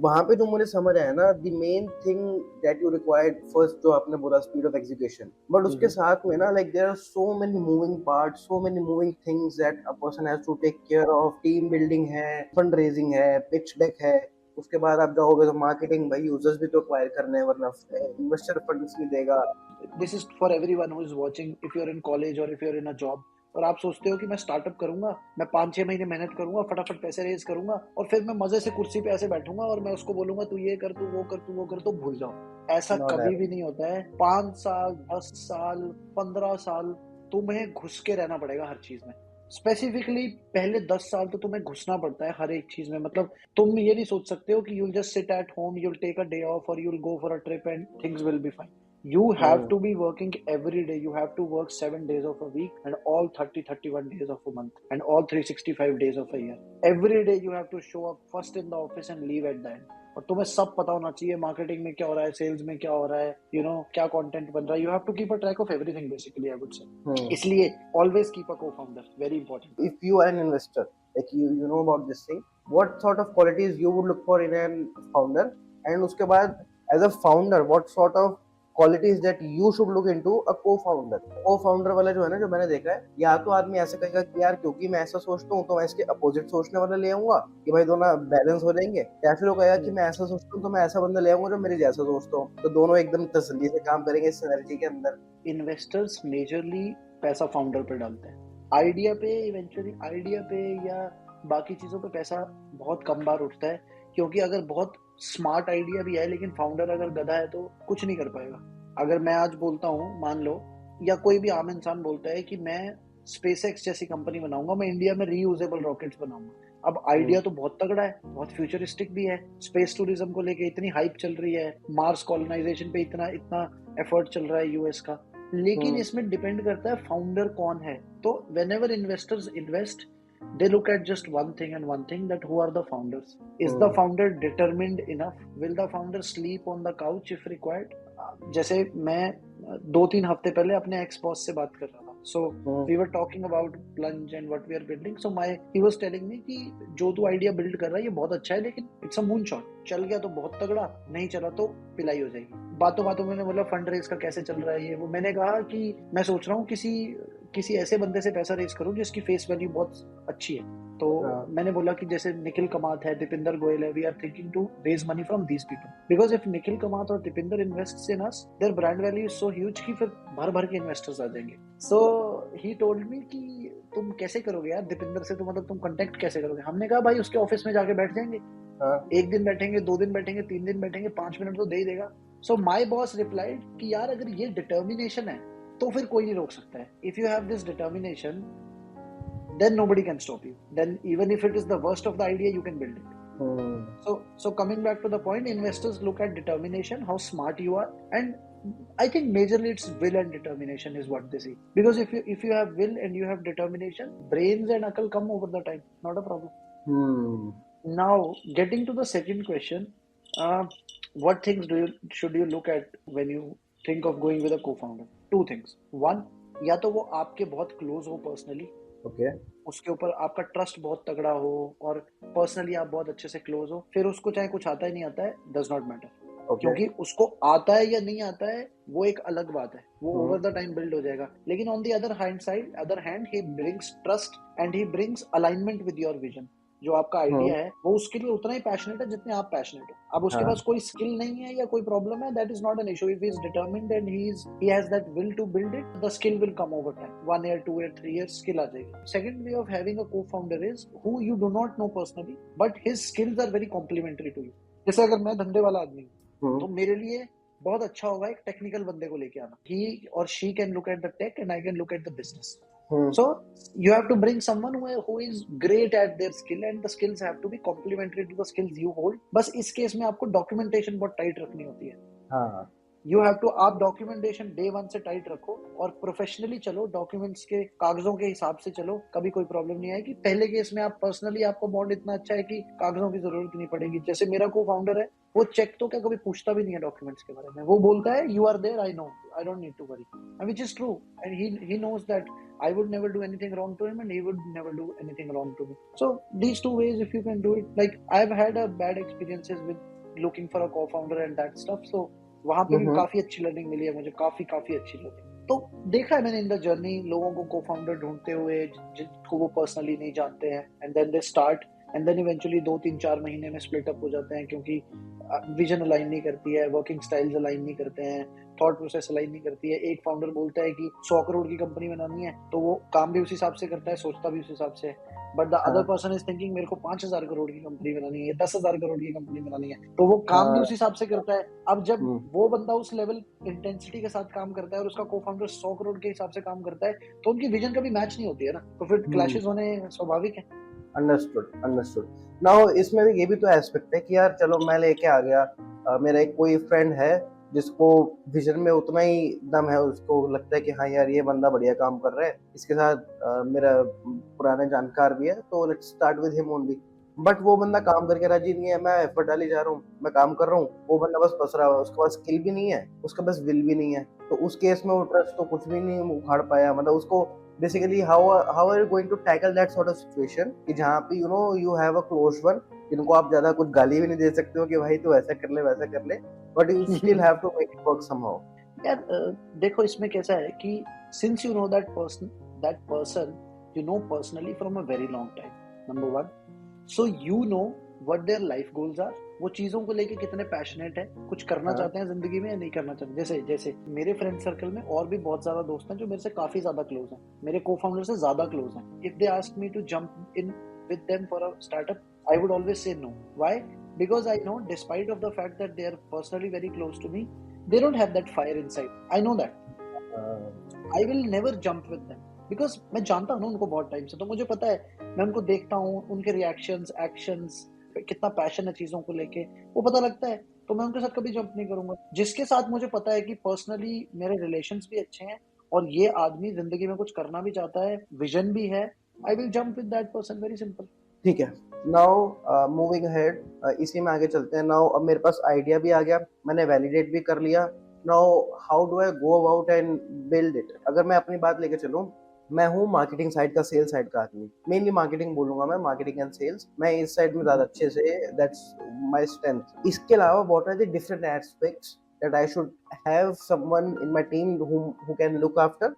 वहां पे जो मुझे समझ आया ना, the main thing that you required first, जो आपने बोला स्पीड ऑफ एग्जीक्यूशन, बट उसके साथ में ना like there are so many moving parts, so many moving things that a person has to take care of. Team building है, fund raising है, pitch deck है, उसके बाद आप जाओगे तो मार्केटिंग, भाई यूजर्स भी तो एक्वायर करने हैं वरना इन्वेस्टर फंड्स नहीं देगा। This is for everyone who is watching, if you are in college और if you are in a job और आप सोचते हो कि मैं स्टार्टअप करूंगा, मैं 5-6 महीने मेहनत करूंगा, फटाफट पैसे रेज करूंगा और फिर मैं मजे से कुर्सी पे ऐसे बैठूंगा और मैं उसको बोलूंगा तू ये कर, तू वो कर, तू वो कर, तो भूल जाओ। ऐसा नॉट कभी भी नहीं होता है। 5 साल, 10 साल, 15 साल तुम्हें घुस के रहना पड़ेगा हर चीज में। स्पेसिफिकली पहले 10 साल तो तुम्हें घुसना पड़ता है हर एक चीज में। मतलब तुम ये नहीं सोच सकते हो कि you'll just sit at home, you'll take a day off और you'll go for a trip and things will be fine. You have to be working every day. You have to work 7 days of a week and all 30, 31 days of a month and all 365 days of a year. Every day you have to show up first in the office and leave at the end. और तुम्हें सब पता होना चाहिए, marketing में क्या हो रहा है, सेल्स में क्या हो रहा है, क्या कंटेंट बन रहा है। You have to keep a track of everything basically, I would say. इसलिए always keep a co-founder, very important. If you are an investor, like you know about this thing, what sort of qualities you would look for in a founder, and उसके बाद as a founder what sort of qualities that you should look into a co-founder। co-founder वाला जो है ना, जो मैंने देखा है, या तो आदमी ऐसे कहेगा कि यार क्योंकि मैं ऐसा सोचता हूँ तो मैं इसके अपोजिट सोचने वाला ले आऊंगा कि भाई दोनों बैलेंस हो जाएंगे, या फिर वो कहेगा कि मैं ऐसा सोचता हूँ तो मैं ऐसा बंदा ले आऊंगा जो मेरे जैसा सोचता हूँ, तो दोनों एकदम तसल्ली से काम करेंगे इस सिनर्जी के अंदर। इन्वेस्टर्स मेजरली पैसा फाउंडर पे डालते हैं, आइडिया पे, इवेंचुअली आइडिया पे या बाकी चीजों पे पैसा बहुत कम बार उठता है। क्योंकि अगर बहुत स्मार्ट आइडिया भी है लेकिन फाउंडर अगर गधा है तो कुछ नहीं कर पाएगा। अगर मैं आज बोलता हूँ, मान लो, या कोई भी आम इंसान बोलता है कि मैं स्पेसएक्स जैसी कंपनी बनाऊंगा, मैं इंडिया में रीयूजेबल रॉकेट्स बनाऊंगा। अब आइडिया तो बहुत तगड़ा है, बहुत फ्यूचरिस्टिक भी है, स्पेस टूरिज्म को लेके इतनी हाइप चल रही है, मार्स कॉलोनाइजेशन पे इतना इतना एफर्ट चल रहा है यूएस का, लेकिन इसमें डिपेंड करता है फाउंडर कौन है। तो whenever investors invest, they look at just one thing and one thing, that who are the founders. Is the founder determined enough? Will the founder sleep on the couch if required? जैसे मैं 2-3 हफ्ते पहले अपने ex boss से बात कर रहा था, so we were talking about plunge and what we are building. So he was telling me कि जो तू आइडिया बिल्ड कर रहा है ये बहुत अच्छा है, लेकिन इट्स अ मून शॉट, चल गया तो बहुत तगड़ा, नहीं चला तो पिलाई हो जाएगी। बातों बातों में बोला फंड रेज का कैसे चल रहा है ये वो। मैंने कहा कि मैं सोच रहा हूँ किसी ऐसे बंदे से पैसा रेज करूं जिसकी फेस वैल्यू बहुत अच्छी है। तो हाँ। मैंने बोला कि जैसे निखिल कामत है, दीपिंदर गोयल है, we are thinking to raise money from these people, because if Nikhil Kamath और Deepinder invests in us, their brand value is so huge कि फिर भर भर के इन्वेस्टर्स आ जाएंगे। सो ही टोल्ड मी कि तुम कैसे करोगे यार दीपिंदर से, तो मतलब तुम कांटेक्ट कैसे करोगे? हमने कहा भाई उसके ऑफिस में जाके बैठ जाएंगे, हाँ। 1 दिन बैठेंगे, 2 दिन बैठेंगे, 3 दिन बैठेंगे, 5 मिनट तो दे ही देगा। सो माई बॉस रिप्लाइड कि यार अगर ये डिटर्मिनेशन है तो फिर कोई नहीं रोक सकता है। If you have this determination, then nobody can stop you. Then even if it is the worst of the idea, you can build it. So coming back to the point, investors look at determination, how smart you are, and I think majorly it's will and determination is what they see. Because if you have will and you have determination, brains and akal come over the time, not a problem. Now getting to the second question, what things should you look at when you think of going with a co-founder? Two things. One, या तो वो आपके बहुत close हो personally, okay. उसके ऊपर आपका trust बहुत तगड़ा हो और पर्सनली आप बहुत अच्छे से क्लोज हो, फिर उसको चाहे कुछ आता है नहीं आता है, डज नॉट मैटर। क्योंकि उसको आता है या नहीं आता है वो एक अलग बात है, वो ओवर द टाइम बिल्ड हो जाएगा। लेकिन on the other hand he brings trust and he brings alignment with your vision. जो आपका आइडिया है वो उसके लिए उतना ही पैशनेट है जितने आप पैशनेट हो। अब उसके पास कोई स्किल नहीं है या कोई प्रॉब्लम है, that is not an issue. If he is determined and he has that will to build it, the skill will come over time. 1 year, 2 year, 3 years skill आ जाएगी। Second way of having a co-founder is who you do not know personally but his skills are very complementary to you. जैसे अगर मैं धंधे वाला आदमी हूँ तो मेरे लिए बहुत अच्छा होगा एक टेक्निकल बंदे को लेके आना। ही और she can look at the tech and I can look at the business. So you have to bring someone who is great at their skill and the skills have to be complementary to the skills you hold. बस इस case में आपको documentation बहुत tight रखनी होती है। हाँ। You have to, आप डॉक्यूमेंटेशन डे 1 से टाइट रखो और प्रोफेशनली चलो, डॉक्यूमेंट्स के कागजों के हिसाब से चलो, कभी कोई प्रॉब्लम नहीं आएगी। पहले केस में आप पर्सनली, आपको बॉन्ड इतना अच्छा है कि कागजों की जरूरत नहीं पड़ेगी। जैसे मेरा को फाउंडर है, वो चेक तो क्या कभी पूछता भी नहीं है डॉक्यूमेंट्स के बारे में, वो बोलता है you are there, I know, I don't need to worry, which is true and he knows that I would never do anything wrong to him and he would never do anything wrong to me. So these two ways, if you can do it, like I've had a bad experiences with looking for a co-founder and that stuff. So वहां पे भी काफी अच्छी learning मिली है मुझे, काफी अच्छी learning. तो देखा है मैंने इन द जर्नी लोगों को को-फाउंडर ढूंढते हुए जिनको वो पर्सनली नहीं जानते हैं, and then they start and then eventually 2-3-4 महीने में स्प्लिट अप हो जाते हैं क्योंकि विजन अलाइन नहीं करती है, वर्किंग स्टाइल्स अलाइन नहीं करते हैं, थॉट प्रोसेस अलाइन नहीं करती है। एक फाउंडर बोलता है कि 100 करोड़ की कंपनी बनानी है तो वो काम भी उस हिसाब से करता है, सोचता भी उस हिसाब से है, but the other person is thinking मेरे को 5,000 करोड़ की कंपनी बनानी है, 10,000 करोड़ की कंपनी बनानी है, तो वो काम भी उस हिसाब से करता है। अब जब वो बंदा उस लेवल इंटेंसिटी के साथ काम करता है और उसका को फाउंडर 100 करोड़ के हिसाब से काम करता है, तो उनकी विजन कभी मैच नहीं होती है ना, तो फिर क्लैशेस होने स्वाभाविक है। अंडरस्टूड। नाउ इसमें भी ये भी तो एस्पेक्ट है कि यार चलो मैं लेके आ गया, मेरा एक कोई फ्रेंड है जिसको विजन में उतना ही दम है, उसको लगता है कि हाँ यार ये बंदा बढ़िया काम कर रहा है, इसके साथ मेरा पुराना जानकार भी है, तो let's start with him only. But वो बंदा काम करके राजी नहीं है, मैं एफर्ट डाली जा रहा हूँ, मैं काम कर रहा हूँ, वो बंदा बस फंस रहा है, उसके पास स्किल भी नहीं है, उसका बस विल भी नहीं है, तो उस केस में वो ट्रस्ट तो कुछ भी नहीं उखाड़ पाया। मतलब उसको basically how are you going to tackle that sort of situation कि जहाँ पे you have a close one जिनको आप ज्यादा कुछ गाली भी नहीं दे सकते हो कि भाई तू ऐसा कर ले वैसा कर ले, but you still have to make it work somehow. यार देखो इसमें कैसा है कि since you know that person you know personally from a very long time, number 1, so you know what their life goals are, वो चीजों को लेके कितने पैशनेट है, कुछ करना चाहते हैं जिंदगी में या नहीं करना चाहते। जैसे मेरे फ्रेंड सर्कल में और भी बहुत ज्यादा दोस्त हैं जो मेरे से काफी ज्यादा क्लोज हैं, मेरे को फाउंडर से ज्यादा क्लोज हैं। If they ask me to jump in with them for a startup, I would always say no. Why? Because I know, despite of the fact that they are personally very close to me, they don't have that fire inside. I know that. I will never jump with them. Because मैं जानता हूँ ना उनको बहुत time से, तो मुझे पता है, मैं उनको देखता हूँ, उनके रिएक्शंस, एक्शंस, कितना पैशन है चीजों को लेके, वो पता लगता है, तो मैं उनके साथ कभी जंप नहीं करूंगा। जिसके साथ मुझे पता है कि पर्सनली मेरे रिलेशंस भी अच्छे हैं और ये आदमी जिंदगी में कुछ करना भी चाहता है, विजन भी है, I will jump with that person. Very simple. ठीक है। नाउ मूविंग अहेड, इसी में आगे चलते हैं। नाउ अब मेरे पास आइडिया भी आ गया, मैंने वैलिडेट भी कर लिया। Now how do I go about and build it? अगर मैं अपनी बात लेके चलूं, मैं हूँ मार्केटिंग साइड का, सेल्स साइड का आदमी, मेनली मार्केटिंग बोलूंगा मैं, मार्केटिंग एंड सेल्स, मैं इस साइड में ज्यादा अच्छे से, दैट्स माय स्ट्रेंथ। इसके अलावा what are the different aspects that I should have someone in my team who can look after?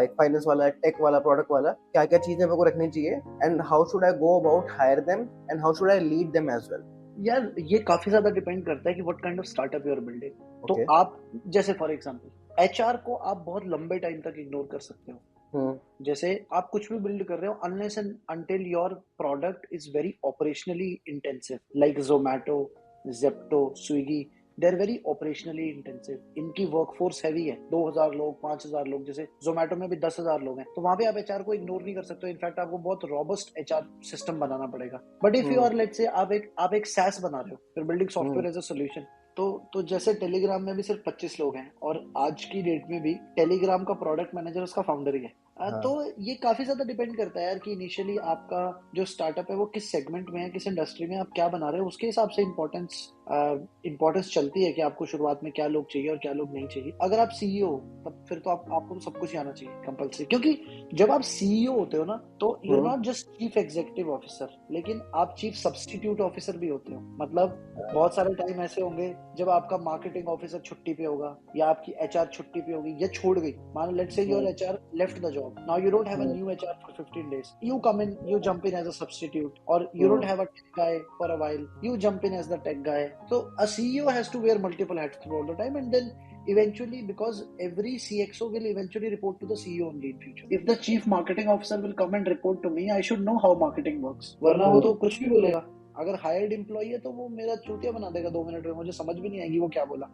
एक फाइनेंस वाला, टेक वाला, प्रोडक्ट वाला, क्या क्या चीजें मेरे को रखनी चाहिए, and how should I go about hire them, and how should I lead them as well? यार ये काफी ज्यादा डिपेंड करता है कि what kind of startup you are building. तो ओके। आप, जैसे फॉर एग्जांपल एचआर को आप बहुत लंबे टाइम तक इग्नोर कर सकते हो। हम्म। जैसे आप कुछ भी बिल्ड कर रहे हो, unless and until your product is very operationally intensive, like Zomato, Zepto, Swiggy, they are very operationally intensive. इनकी वर्कफोर्स हैवी है, 2000 लोग, 5000 लोग, जैसे जोमैटो में भी 10,000 लोग हैं, तो वहां पे आप एचआर को इग्नोर नहीं कर सकते हो। इनफैक्ट आपको बहुत रॉबस्ट एचआर सिस्टम बनाना पड़ेगा। But if you hmm. Are, let's say आप एक SaaS बना रहे हो, फिर building hmm. Software as a solution, तो जैसे टेलीग्राम में भी सिर्फ 25 लोग हैं, और आज की डेट में भी टेलीग्राम का प्रोडक्ट मैनेजर उसका फाउंडर ही है। तो हाँ। ये काफी ज्यादा डिपेंड करता है यार कि इनिशियली आपका जो स्टार्टअप है वो किस सेगमेंट में है, किस इंडस्ट्री में आप क्या बना रहे हो, उसके हिसाब से इंपॉर्टेंस चलती है कि आपको शुरुआत में क्या लोग चाहिए और क्या लोग नहीं चाहिए। अगर आप सीईओ हो, तब फिर तो आपको तो सब कुछ ही आना चाहिए कंपलसरी, क्योंकि जब आप सीईओ होते हो ना, तो you are hmm. Not just chief executive officer, लेकिन आप चीफ सब्स्टिट्यूट ऑफिसर भी होते हो। मतलब बहुत सारे टाइम ऐसे होंगे जब आपका मार्केटिंग ऑफिसर छुट्टी पे होगा, या आपकी एचआर छुट्टी पे होगी या छोड़ गई। मान let's say your hmm. HR left the job, now you don't have a hmm. New HR for 15 days, you come in, you jump in as a substitute, or you don't hmm. have a tech guy for a while, you jump in as the tech guy. So a CEO has to wear multiple hats through all the time, and then eventually, because every CXO will eventually report to the CEO only in future. If the chief marketing officer will come and report to me, I should know how marketing works, वरना वो तो कुछ भी बोलेगा। अगर hired employee है तो वो मेरा चूतिया बना देगा 2 मिनट में, मुझे समझ भी नहीं आएगी वो क्या बोला।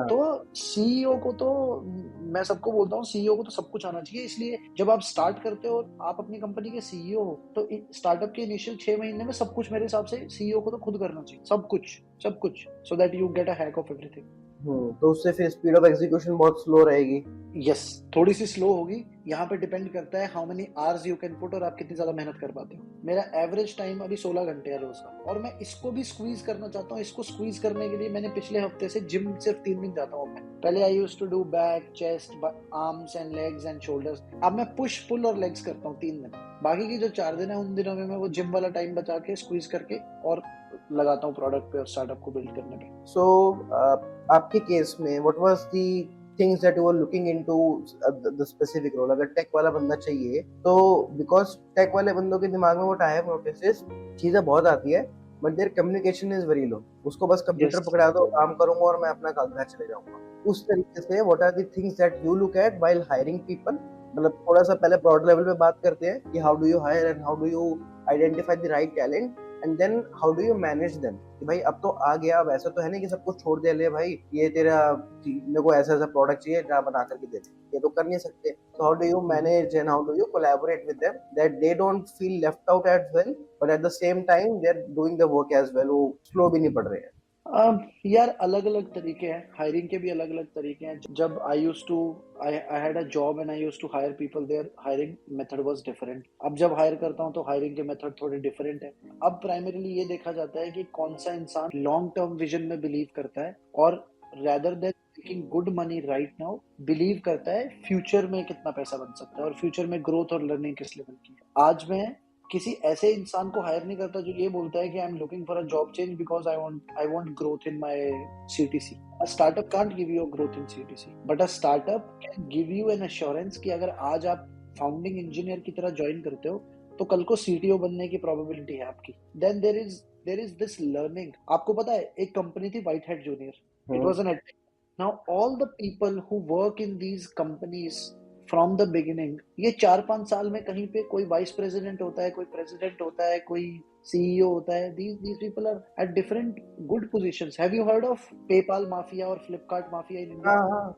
तो हाँ। सीईओ को तो, मैं सबको बोलता हूँ, सीईओ को तो सब कुछ आना चाहिए। इसलिए जब आप स्टार्ट करते हो, आप अपनी कंपनी के सीईओ हो, तो स्टार्टअप के इनिशियल 6 महीने में सब कुछ मेरे हिसाब से सीईओ को तो खुद करना चाहिए, सब कुछ, सब कुछ, so that you get a hack of everything. तो उससे फिर स्पीड ऑफ एग्जीक्यूशन बहुत स्लो रहेगी। यस, थोड़ी सी स्लो होगी। यहाँ पे डिपेंड करता है how many hours you can put, और आप कितनी ज्यादा मेहनत कर पाते हो। मेरा एवरेज टाइम अभी 16 घंटे है रोज का, और मैं इसको भी स्क्वीज करना चाहता हूँ। इसको स्क्वीज करने के लिए मैंने पिछले हफ्ते से जिम सिर्फ 3 दिन जाता हूँ। मैं पहले I used to do back, chest, arms and legs and shoulders. अब मैं पुश, पुल और लेग्स करता हूँ 3 दिन। बाकी की जो 4 दिन है, उन दिनों में मैं वो जिम वाला टाइम बचा के स्क्वीज करके और लगाता हूँ प्रोडक्ट पे और स्टार्टअप को बिल्ड करने पे। सो आपके केस में what was the things that you were looking into the specific role? अगर टेक वाला बंदा चाहिए तो, बिकॉज टेक वाले बंदों के दिमाग में वो टाइप नोटिस चीजें बहुत आती है, but there communication is very low. उसको बस कंप्यूटर यस, पकड़ा दो, काम करूंगा और मैं अपना घर चले जाऊंगा। उस तरीके से what are the things that you look at while hiring people? मतलब थोड़ा सा पहले ब्रॉड लेवल पे बात करते हैं कि how do you hire and how do you identify the right talent, and then how do you manage them, कि भाई अब तो आ गया, अब ऐसा तो है नहीं कि सब कुछ छोड़ दे, ले भाई ये तेरा, मेरे को ऐसा ऐसा प्रोडक्ट चाहिए, जा बना करके दे दे, ये तो कर नहीं सकते। So how do you manage and how do you collaborate with them that they don't feel left out as well, but at the same time they're doing the work as well, वो slow भी नहीं पड़ रहे हैं? यार अलग अलग तरीके हैं, हायरिंग के भी अलग अलग तरीके हैं। जब I used to, I had a job and I used to hire people, their hiring method was different. अब जब हायर करता हूँ तो हायरिंग के मेथड थोड़े डिफरेंट है। अब प्राइमरीली ये देखा जाता है कि कौन सा इंसान लॉन्ग टर्म विजन में बिलीव करता है, और rather than making good money right now, believe करता है फ्यूचर में कितना पैसा बन सकता है और फ्यूचर में ग्रोथ और लर्निंग किस लेवल की है। आज मैं किसी ऐसे इंसान को हायर नहीं करता जो ये बोलता है कि I am looking for a job change because I want growth in my CTC. A startup can't give you growth in CTC, but a startup can give you N assurance कि अगर आज आप फाउंडिंग इंजीनियर की तरह join करते हो, तो कल को सीटीओ बनने की प्रोबेबिलिटी है आपकी। Then there is this learning. आपको पता है, एक कंपनी थी White Hat Junior, it was an, now all the people who work in these companies from the beginning, ये 4-5 साल में कहीं पे कोई वाइस प्रेसिडेंट होता है, कोई प्रेसिडेंट होता है, कोई सीईओ होता है। these people are at different good positions. Have you heard of PayPal mafia और Flipkart mafia in India? हाँ हाँ।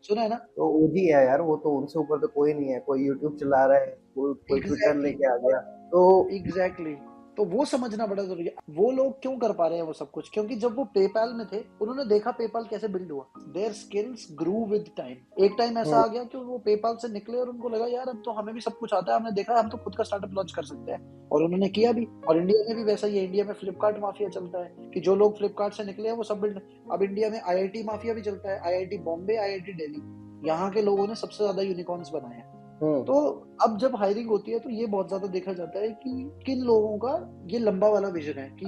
सुना है ना? तो ओजी है यार, वो तो उनसे ऊपर तो कोई नहीं है। कोई यूट्यूब चला रहा है, कोई ट्विटर एग्जैक्टली, लेके आ गया। तो एग्जैक्टली। तो वो समझना बड़ा जरूरी है। वो लोग क्यों कर पा रहे हैं वो सब कुछ? क्योंकि जब वो पेपाल में थे, उन्होंने देखा पेपाल कैसे बिल्ड हुआ। Their skills grew with time. एक टाइम ऐसा हम्म। आ गया कि वो पेपाल से निकले और उनको लगा यार अब तो हमें भी सब कुछ आता है, हमने देखा हम तो खुद का स्टार्टअप लॉन्च कर सकते हैं, और उन्होंने किया भी। और इंडिया में भी वैसा ही है। इंडिया में फ्लिपकार्ट माफिया चलता है कि जो लोग फ्लिपकार्ट से निकले हैं वो सब बिल्ड। अब इंडिया में आईआईटी माफिया भी चलता है, आईआईटी बॉम्बे, आईआईटी दिल्ली, यहाँ के लोगों ने सबसे ज्यादा यूनिकॉर्न्स बनाए हैं। तो अब जब हायरिंग होती है तो ये बहुत ज्यादा देखा जाता है कि किन लोगों का ये लंबा वाला विजन है कि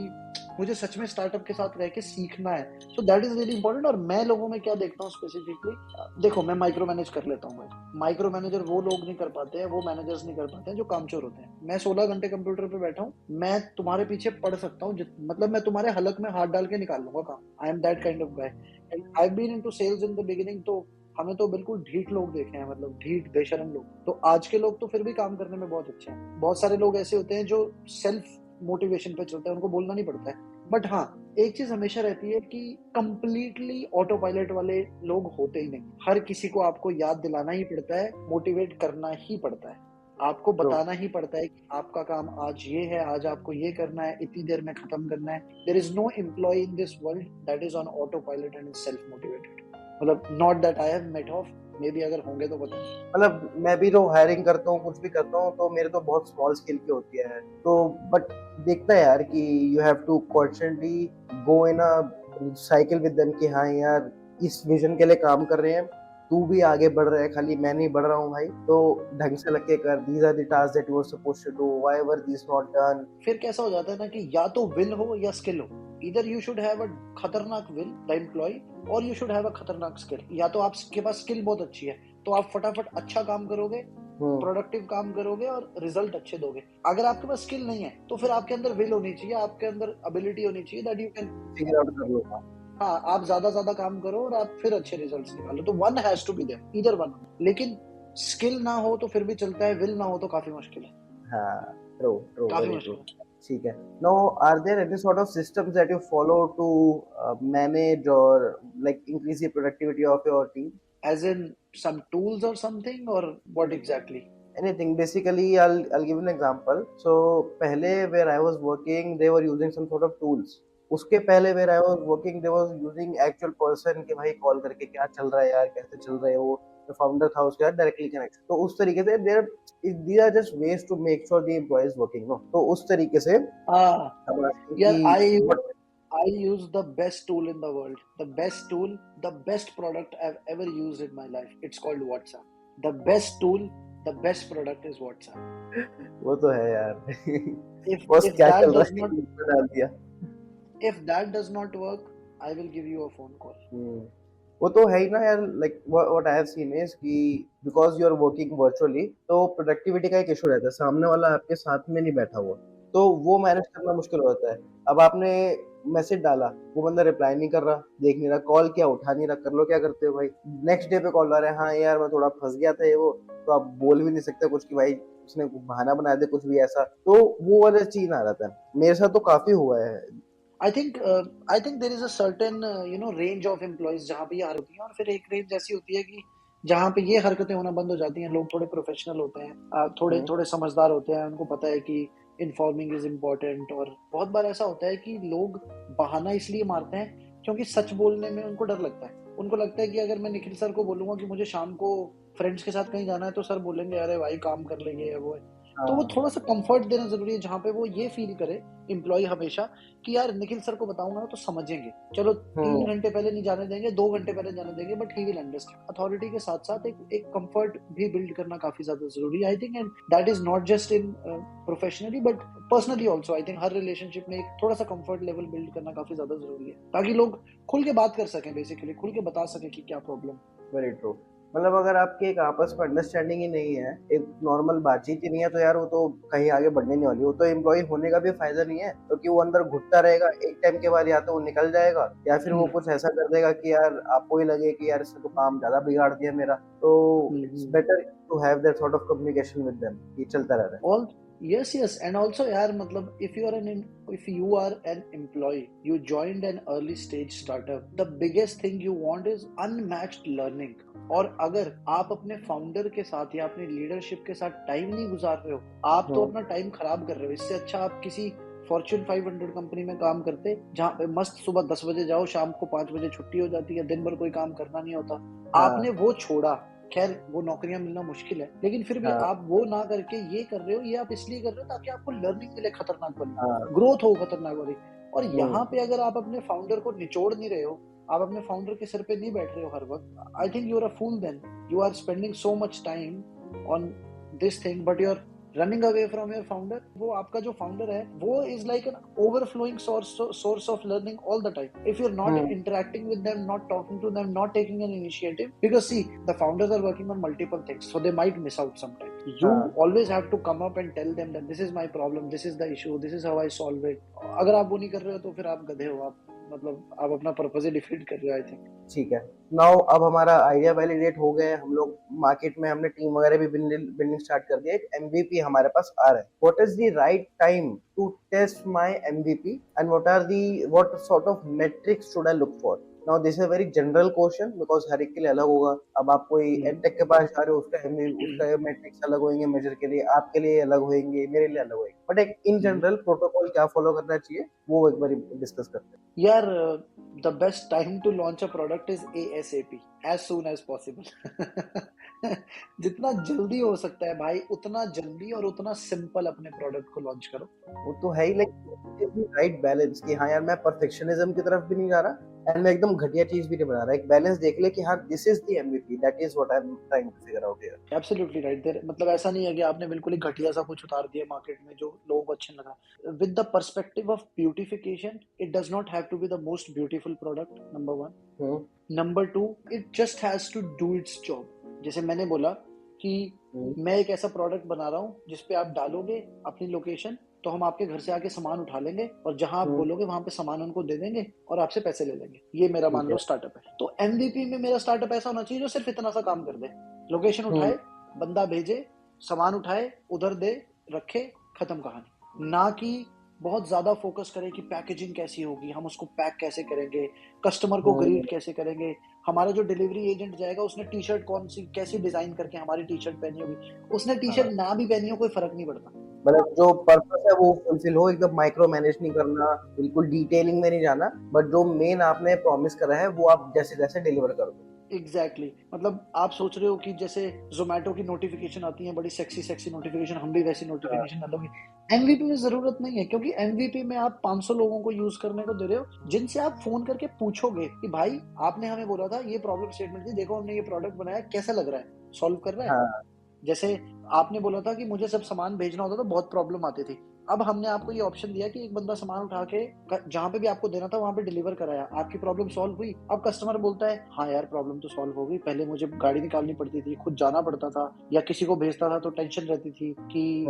मुझे सच में स्टार्टअप के साथ रह के सीखना है। So that is really important. और मैं लोगों में क्या देखता हूँ स्पेसिफिकली, देखो मैं माइक्रो मैनेज कर लेता हूँ भाई। माइक्रो मैनेजर वो लोग नहीं कर पाते हैं, वो मैनेजर्स नहीं कर पाते हैं जो कामचोर होते हैं। मैं 16 घंटे कंप्यूटर पे बैठा हूँ, मैं तुम्हारे पीछे पढ़ सकता हूँ, मतलब मैं तुम्हारे हलक में हाथ डाल के निकाल लूंगा काम। I am that kind of guy and I have been into sales in the beginning. तो हमें तो बिल्कुल ढीठ लोग देखे हैं, मतलब ढीठ बेशरम लोग। तो आज के लोग तो फिर भी काम करने में बहुत अच्छे हैं। बहुत सारे लोग ऐसे होते हैं जो सेल्फ मोटिवेशन पे चलते हैं, उनको बोलना नहीं पड़ता है। बट हाँ, एक चीज हमेशा रहती है कि कंप्लीटली ऑटो पायलट वाले लोग होते ही नहीं। हर किसी को आपको याद दिलाना ही पड़ता है, मोटिवेट करना ही पड़ता है, आपको ट्रू। बताना ही पड़ता है कि आपका काम आज ये है, आज आपको ये करना है, इतनी देर में खत्म करना है। There is no employ in this world that is on auto pilot and is self motivated. मतलब not that I have met of, maybe अगर होंगे तो पता नहीं। मतलब मैं भी तो हायरिंग करता हूँ, कुछ भी करता हूँ, तो मेरे तो बहुत स्मॉल स्केल की होती है। तो बट देखता है यार कि you have to constantly go in a cycle with them कि हाँ यार इस विजन के लिए काम कर रहे हैं, तू भी आगे बढ़ रहा है, खाली मैं नहीं बढ़ रहा हूँ भाई, तो ढंग से लग के कर। These are the task that you are supposed to do, why ever this not done. फिर कैसा हो जाता है ना कि या तो विल हो या स्किल हो। इधर यू शुड हैव अ खतरनाक विल द एम्प्लॉय, और यू शुड हैव अ खतरनाक स्किल। या तो आपके पास स्किल बहुत अच्छी है तो आप फटाफट अच्छा काम करोगे, प्रोडक्टिव काम करोगे और रिजल्ट अच्छे दोगे। अगर आपके पास स्किल नहीं है तो फिर आपके अंदर विल होनी चाहिए, आपके अंदर एबिलिटी होनी चाहिए that you can, figure out कर लो। हाँ, आप ज्यादा काम करो और आप फिर अच्छे रिजल्ट्स निकालो। तो one has to be there, either one. लेकिन स्किल ना हो तो फिर भी चलता है, विल ना हो तो काफी मुश्किल है, हाँ, ट्रू ट्रू, काफी वेरी ट्रू। मुश्किल है। ठीक है। Now, are there any sort of systems that you follow to manage or like increase the productivity of your team? As in some tools or something, or what exactly? Anything. Basically, I'll give an example. So पहले where I was working, they were using some sort of tools. उसके पहले where I was working, they was using actual person कि भाई call करके क्या चल रहा है यार, कैसे चल रहा है वो, जो फाउंडर था उसके साथ डायरेक्टली कनेक्ट। तो उस तरीके से देर these are just ways to make sure the employee is working, no? तो उस तरीके से Ah, हम asking yeah, कि what I use the best tool in the world. The best tool, the best product I've ever used in my life. It's called WhatsApp. The best tool, the best product is WhatsApp. वो तो है यार। बस If क्या that चल does रहा है not group में डाल दिया। if that does not work, I will give you a phone call. हम्म, वो तो है ही ना यार। Like what I have seen is कि because you are working virtually, तो प्रोडक्टिविटी का एक इशू रहता है, सामने वाला आपके साथ में नहीं बैठा हुआ, तो वो मैनेज करना मुश्किल हो जाता है। अब आपने मैसेज डाला, वो बंदा रिप्लाई नहीं कर रहा, देख नहीं रहा, कॉल किया उठा नहीं रहा, कर लो क्या करते हो भाई। नेक्स्ट डे पे कॉल आ रहा है, हाँ यार मैं थोड़ा फंस गया था ये वो, तो आप बोल भी नहीं सकते कुछ कि भाई उसने बहाना बना दे कुछ भी ऐसा, तो वो वाला चीज आ रहा था। मेरे साथ तो काफी हुआ है। I think there is a certain range of employees जहाँ पे ये हरकतें होती हैं, और फिर एक रेंज ऐसी होती है कि जहाँ पे ये हरकतें होना बंद हो जाती हैं। लोग थोड़े प्रोफेशनल होते हैं, थोड़े हम्म, थोड़े समझदार होते हैं, उनको पता है कि इन्फॉर्मिंग इज इम्पोर्टेंट। और बहुत बार ऐसा होता है कि लोग बहाना इसलिए मारते हैं क्योंकि सच बोलने में उनको डर लगता है। उनको लगता है कि अगर मैं निखिल सर को बोलूंगा कि मुझे शाम को फ्रेंड्स के साथ कहीं जाना है तो सर बोलेंगे अरे भाई काम कर लेंगे या वो है। तो वो हाँ, थोड़ा सा कंफर्ट देना जरूरी है, जहाँ पे वो ये फील करे एम्प्लॉय हमेशा कि यार निखिल सर को बताऊंगा ना तो समझेंगे। चलो हम्म, 3 घंटे पहले नहीं जाने देंगे, 2 घंटे पहले जाने देंगे, but he will understand. Authority के साथ साथ एक कंफर्ट भी बिल्ड करना काफी ज्यादा जरूरी है I think. And that is not just in professionally but personally also. I think her relationship में एक थोड़ा सा कंफर्ट लेवल बिल्ड करना काफी ज्यादा जरूरी है, ताकि लोग खुल के बात कर सकें, बेसिकली खुल के बता सकें कि क्या प्रॉब्लम। Very true. मतलब अगर आपकी एक आपस में अंडरस्टैंडिंग ही नहीं है, एक नॉर्मल बातचीत ही नहीं है, तो यार वो तो कहीं आगे बढ़ने नहीं वाली। वो तो एम्प्लॉय होने का भी फायदा नहीं है, क्योंकि वो अंदर घुटता रहेगा, एक टाइम के बाद या तो वो निकल जाएगा, या फिर वो कुछ ऐसा कर देगा कि यार आपको ही लगे कि यार इसने तो काम ज्यादा बिगाड़ दिया मेरा। तो it's better to have that sort of communication with them, ये चलता रह रहा है। All yes, and also यार मतलब if you are an employee, you joined an early stage startup, the biggest thing you want is unmatched learning. और अगर आप अपने फाउंडर के साथ या अपने लीडरशिप के साथ टाइम नहीं गुजार रहे हो, आप तो अपना टाइम खराब कर रहे हो। इससे अच्छा आप किसी फॉर्च्यून 500 कंपनी में काम करते, जहाँ पे मस्त सुबह 10 बजे जाओ, शाम को 5 बजे छुट्टी हो जाती है, दिन भर कोई काम करना नहीं होता। आपने हाँ, वो छोड़ा। खैर वो नौकरियां मिलना मुश्किल है, लेकिन फिर भी हाँ, आप वो ना करके ये कर रहे हो। ये आप इसलिए कर रहे हो ताकि आपको लर्निंग मिले खतरनाक वाली, हाँ, ग्रोथ हो खतरनाक वाली। और हम्म, यहाँ पे अगर आप अपने फाउंडर को निचोड़ नहीं रहे हो, आप अपने फाउंडर के सिर पे नहीं बैठ रहे हो हर वक्त, I think you are a fool. Then you are spending so much time on this thing but you are running away from your founder, वो आपका जो फाउंडर है वो is like an overflowing source of learning all the time. If you are not interacting with them, not talking to them, not taking an initiative, because see, the founders are working on multiple things, so they might miss out sometimes. You always have to come up and tell them that this is my problem, this is the issue, this is how I solve it. अगर आप वो नहीं कर रहे हो तो फिर आप गधे हो, आप मतलब आप अपना पर्पस ही डिफीट कर रहे हो, आई थिंक. ठीक है, नाउ अब हमारा आइडिया वैलिडेट हो गए, हम लोग मार्केट में हमने टीम वगैरह भी बिल्डिंग स्टार्ट कर दिया, एक एमवीपी हमारे पास आ रहा है. What is the right time to test my MVP and what sort of metrics should I look for? Now this is a very general question because हर एक के लिए अलग होगा. अब आप कोई एडटेक के पास जा रहे हो, उसका मेट्रिक्स अलग होंगे मेजर के लिए, आपके लिए अलग होंगे, मेरे लिए अलग होंगे, बट एक इन जनरल प्रोटोकॉल क्या फॉलो करना चाहिए वो एक बार डिस्कस करते हैं. यार, the best time to launch a product is ASAP, as soon as possible. जितना जल्दी हो सकता है भाई, उतना जल्दी और उतना सिंपल अपने प्रोडक्ट को लॉन्च करो. वो तो है ही, लेकिन राइट बैलेंस कि हाँ यार मैं परफेक्शनिज्म की तरफ भी नहीं जा रहा एंड मैं एकदम घटिया चीज भी नहीं बना रहा. एक बैलेंस देख ले कि हाँ this is the MVP, that is what I am trying to figure out here. Absolutely right there. मतलब ऐसा नहीं है कि आपने बिल्कुल ही घटिया सा कुछ उतार दिया मार्केट में जो लोगों को अच्छा लगा. With the perspective of beautification, it does not have to be the most beautiful product, number 1. Number 2, it just has to do its job. जैसे मैंने बोला कि मैं एक ऐसा प्रोडक्ट बना रहा हूँ जिसपे आप डालोगे अपनी लोकेशन, तो हम आपके घर से आके सामान उठा लेंगे और जहां आप बोलोगे वहां पे सामान उनको दे देंगे और आपसे पैसे ले लेंगे. ये मेरा मान लो स्टार्टअप है. तो एमवीपी में मेरा स्टार्टअप ऐसा होना चाहिए जो सिर्फ इतना सा काम कर दे. लोकेशन उठाए, बंदा भेजे, सामान उठाए, उधर दे, रखे, खत्म कहानी. ना कि बहुत ज्यादा फोकस करें कि पैकेजिंग कैसी होगी, हम उसको पैक कैसे करेंगे, कस्टमर को ग्रीट कैसे करेंगे, हमारा जो डिलीवरी एजेंट जाएगा उसने टी शर्ट कौन सी कैसी डिजाइन करके हमारी टी शर्ट पहनी होगी, उसने टी शर्ट ना भी पहनी हो कोई फर्क नहीं पड़ता. मतलब जो पर्पस है वो फुलफिल हो, एकदम माइक्रो मैनेज नहीं करना, बिल्कुल डिटेलिंग में नहीं जाना, बट जो मेन आपने प्रॉमिस करा है वो आप जैसे जैसे डिलीवर कर दो. एग्जैक्टली. मतलब आप सोच रहे हो कि जैसे जोमेटो की नोटिफिकेशन आती है, बड़ी सेक्सी नोटिफिकेशन, हम भी वैसी नोटिफिकेशन डालोगे. एमवीपी में जरूरत नहीं है, क्योंकि एमवीपी में आप 500 लोगों को यूज करने को दे रहे हो जिनसे आप फोन करके पूछोगे कि भाई आपने हमें बोला था ये प्रॉब्लम स्टेटमेंट थी, देखो हमने ये प्रोडक्ट बनाया, कैसा लग रहा है, सॉल्व कर रहा है. जैसे आपने बोला था कि मुझे सब सामान भेजना होता तो बहुत प्रॉब्लम आती थी. अब हमने आपको ये ऑप्शन दिया कि एक बंदा सामान उठा के जहां पे भी आपको देना था वहां पे डिलीवर कराया, आपकी प्रॉब्लम सॉल्व हुई. अब कस्टमर बोलता है हाँ यार प्रॉब्लम तो सॉल्व हो गई, पहले मुझे गाड़ी निकालनी पड़ती थी, खुद जाना पड़ता था, या किसी को भेजता था तो टेंशन रहती थी कि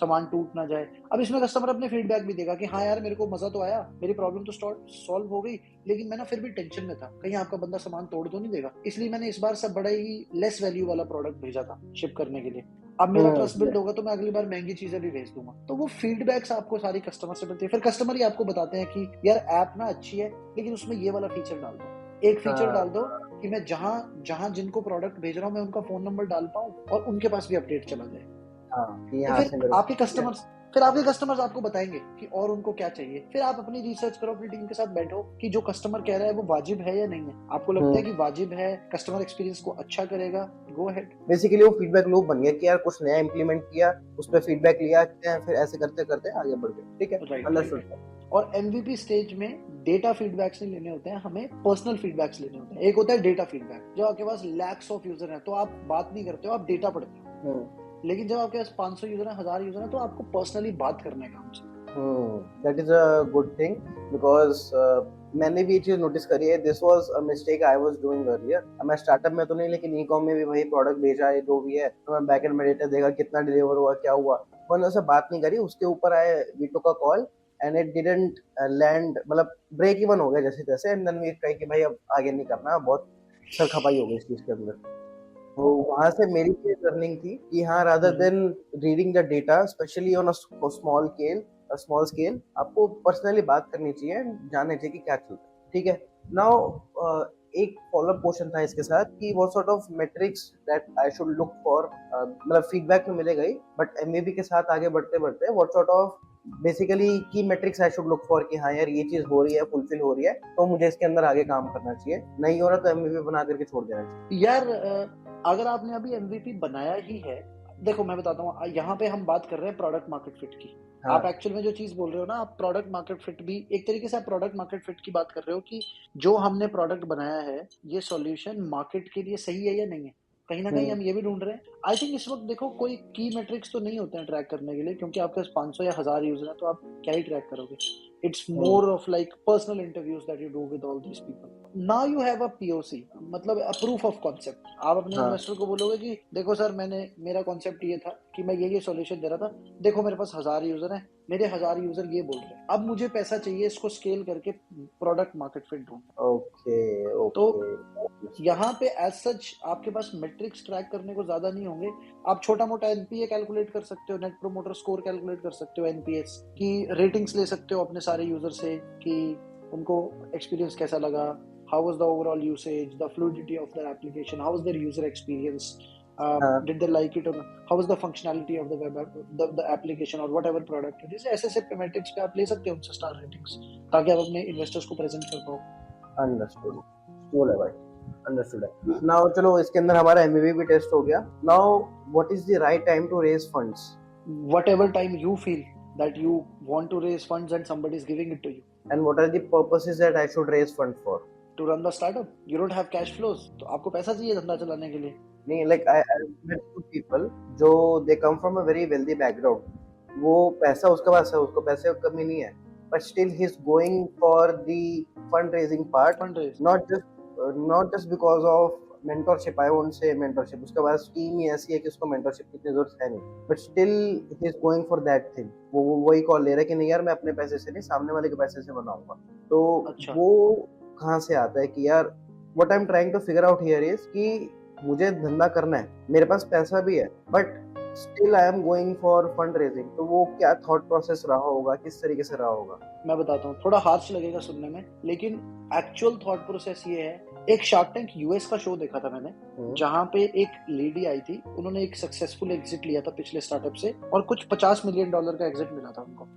सामान टूट ना जाए. अब इसमें कस्टमर अपने फीडबैक भी देगा कि हाँ यार मेरे को मजा तो आया, मेरी प्रॉब्लम तो सॉल्व हो गई, लेकिन मैं ना फिर भी टेंशन में था कहीं आपका बंदा सामान तोड़ तो नहीं देगा, इसलिए मैंने इस बार सब बड़ा ही लेस वैल्यू वाला प्रोडक्ट भेजा था शिप करने के लिए. अब मेरा ट्रस्ट बिल्ड होगा तो मैं अगली बार महंगी चीजें भी भेज दूंगा. तो वो फीडबैक्स आपको सारी कस्टमर से मिलती है. फिर कस्टमर ही आपको बताते हैं कि यार ऐप ना अच्छी है लेकिन उसमें ये वाला फीचर डाल दो, एक फीचर डाल दो कि मैं जहां जिनको प्रोडक्ट भेज रहा हूँ मैं उनका फोन नंबर डाल पाऊं और उनके पास भी अपडेट चला जाए. तो फिर आपके कस्टमर्स आपको बताएंगे कि और उनको क्या चाहिए. फिर आप अपनी रिसर्च करो, अपनी टीम के साथ बैठो कि जो कस्टमर कह रहा है वो वाजिब है या नहीं है. आपको लगता है कि वाजिब है, कस्टमर एक्सपीरियंस को अच्छा करेगा, गो अहेड. बेसिकली वो फीडबैक लूप बन गया कि यार कुछ नया इंप्लीमेंट किया, उस पर फीडबैक लिया, फिर ऐसे करते करते आगे बढ़ गए. ठीक है, अंडरस्टूड. और एमवीपी स्टेज में डेटा फीडबैक्स नहीं लेने होते हैं, हमें पर्सनल फीडबैक्स लेने होते हैं. एक होता है डेटा फीडबैक, जब आपके पास लैक्स ऑफ यूजर है तो आप बात नहीं करते हो, आप डेटा पढ़ते हो. लेकिन जब आपके पास 500 यूजर है, 1000 यूजर है, तो आपको पर्सनली बात करने का हमसे. That is a good thing because मैंने भी ये चीज नोटिस करी है. This was a mistake I was doing earlier. मैं स्टार्टअप में तो नहीं, लेकिन ई-कॉम में भी वही प्रोडक्ट भेजा है जो भी है, तो मैं बैकएंड में डेटा देखा कितना डिलीवर हुआ, क्या हुआ, मैंने उससे बात नहीं करी. उसके ऊपर आए we took a call and it didn't land, मतलब ब्रेक इवन हो गया जैसे तैसे. एंड देन वी कही कि भाई अब आगे नहीं करना, बहुत सर खपाई हो गई इस चीज के अंदर. तो वहां से मेरी ये लर्निंग थी कि हाँ, rather than reading the data specially on a small scale, आपको पर्सनली बात करनी चाहिए, जानना चाहिए कि क्या चल रहा है. ठीक है. नाउ एक फॉलोअप क्वेश्चन था इसके साथ कि what sort of matrix that I should look for. मतलब फीडबैक में मिलेगा ही, बट एमवीपी के साथ आगे बढ़ते बढ़ते व्हाट सॉर्ट ऑफ बेसिकली की matrix I should look for कि हाँ यार ये चीज हो रही है, फुलफिल हो रही है, तो मुझे इसके अंदर आगे काम करना चाहिए, नहीं हो रहा तो एमवीपी बना करके छोड़ देना चाहिए. यार अगर आपने अभी एमवीपी बनाया ही है, देखो मैं बताता हूँ, यहाँ पे हम बात कर रहे हैं प्रोडक्ट मार्केट फिट की. आप एक्चुअल में जो चीज बोल रहे हो ना, आप प्रोडक्ट मार्केट फिट भी एक तरीके से आप प्रोडक्ट मार्केट फिट की बात कर रहे हो कि जो हमने प्रोडक्ट बनाया है ये सॉल्यूशन मार्केट के लिए सही है या नहीं है. कहीं ना कहीं हम ये भी ढूंढ रहे हैं। आई थिंक इस वक्त देखो कोई की मेट्रिक्स तो नहीं होते हैं ट्रैक करने के लिए, क्योंकि आपके पास 500 या 1000 यूजर है तो आप क्या ही ट्रैक करोगे। It's more of like personal interviews that you do with all these people. Now you have a POC, मतलब अ प्रूफ ऑफ कॉन्सेप्ट। आप अपने हाँ इन्वेस्टर को बोलोगे कि देखो सर, मेरा कॉन्सेप्ट ये था कि मैं ये सॉल्यूशन दे रहा था, देखो मेरे पास 1000 यूजर हैं, मेरे 1000 यूजर ये बोल रहे हैं, अब मुझे पैसा चाहिए इसको स्केल करके प्रोडक्ट मार्केट फिट ढूंढना। ओके तो ओके। यहाँ पे एज सच आपके पास मेट्रिक्स ट्रैक करने को ज्यादा नहीं होंगे। आप छोटा मोटा एनपीए कैलकुलेट कर सकते हो, नेट प्रोमोटर स्कोर कैलकुलेट कर सकते हो, एनपीएस की रेटिंग्स ले सकते हो अपने सारे यूजर से कि उनको एक्सपीरियंस कैसा लगा, how was the overall usage, the fluidity of the application, how was their user experience, हाँ did they like it or not, how was the functionality of the web the application or whatever product it is। ऐसे ऐसे matrix पे आप ले सकते हो उनसे star ratings, ताकि आप अपने इन्वेस्टर्स को प्रेजेंट कर पाओ। अंडरस्टूड, कूल है भाई, अंडरस्टूड है। नाउ चलो इसके अंदर हमारा एमबीबी भी टेस्ट हो गया। Now what is the right time to raise funds? Whatever time you feel that you want to raise funds and somebody is giving it to you and what are the purposes that I should raise fund for? to run the startup। You don't have cash flows, तो आपको पैसा चाहिए धंधा चलाने के लिए। नहीं, like I met two people जो they come from a very wealthy background, वो पैसा उसके पास है, उसको पैसे की कमी नहीं है, but still he is going for the fund raising part, fund raise, not just because of mentorship. I won't say mentorship, उसके पास टीम ही ऐसी है कि उसको मेंटरशिप की इतनी जरूरत है नहीं, but still he is going for that thing. वो वही कॉल ले रहा है कि नहीं यार मैं अपने पैसे से नहीं, सामने वाले के पैसे से बनाऊंगा। तो अच्छा वो कहाँ से आता है कि यार what I am trying to figure out here is कि मुझे धंधा करना है, मेरे पास पैसा भी है, but still I am going for fund raising. तो वो क्या थॉट प्रोसेस रहा होगा, किस तरीके से रहा होगा? मैं बताता हूँ, थोड़ा हार्श लगेगा सुनने में, लेकिन एक्चुअल थॉट प्रोसेस ये है। एक शार्क टैंक यूएस का शो देखा था मैंने, जहाँ पे एक लेडी आई थी, उन्होंने एक सक्सेसफुल एग्जिट लिया था पिछले स्टार्टअप से और कुछ $50 मिलियन का एग्जिट मिला था उनको।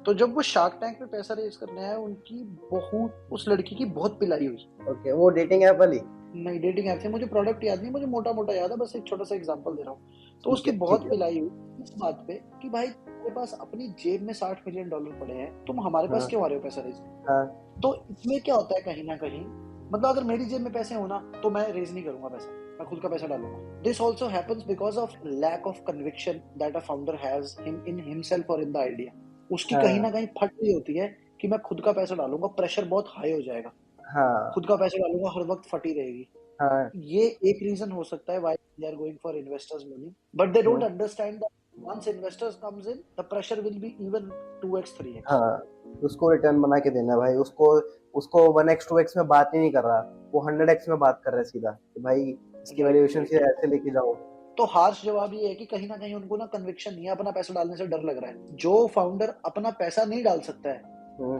तो जब वो शार्क टैंक में पैसा रेज करने आए, उनकी बहुत, उस लड़की की बहुत पिलाई हुई। ओके, वो डेटिंग ऐप वाली? नहीं, डेटिंग ऐप से मुझे प्रोडक्ट याद नहीं, मुझे मोटा मोटा याद है, बस एक छोटा सा एग्जांपल दे रहा हूँ। तो उसकी बहुत पिलाई हुई इस बात पे कि भाई तुम्हारे पास अपनी जेब में $60 मिलियन पड़े हैं, तुम हमारे पास क्यों आ रहे हो पैसा रेज? तो इसमें क्या होता है कहीं ना कहीं, मतलब अगर मेरी जेब में पैसे होना तो मैं रेज नहीं करूंगा पैसा, मैं खुद का पैसा डालूंगा। This also happens because of lack of conviction that a founder has in himself और इन द आइडिया। उसकी कहीं ना कहीं फट रही होती है कि मैं खुद का पैसा डालूंगा, प्रेशर बहुत हाई हो जाएगा, खुद का पैसा डालूंगा हर वक्त फटी रहेगी। ये एक रीजन हो सकता है why they are going for investors money, but they don't understand that once investors comes in the pressure will be even 2x 3x। उसको रिटर्न बना के देना भाई, उसको 1x 2x में बात ही नहीं कर रहा, वो 100x में बात कर रहा है सीधा कि भाई इसकी वैल्यूएशन से ऐसे लेके जाओ। तो हार्श जवाब ये है कि कहीं ना कहीं उनको ना कन्विक्शन नहीं है, अपना पैसा डालने से डर लग रहा है। जो फाउंडर अपना पैसा नहीं डाल सकता है,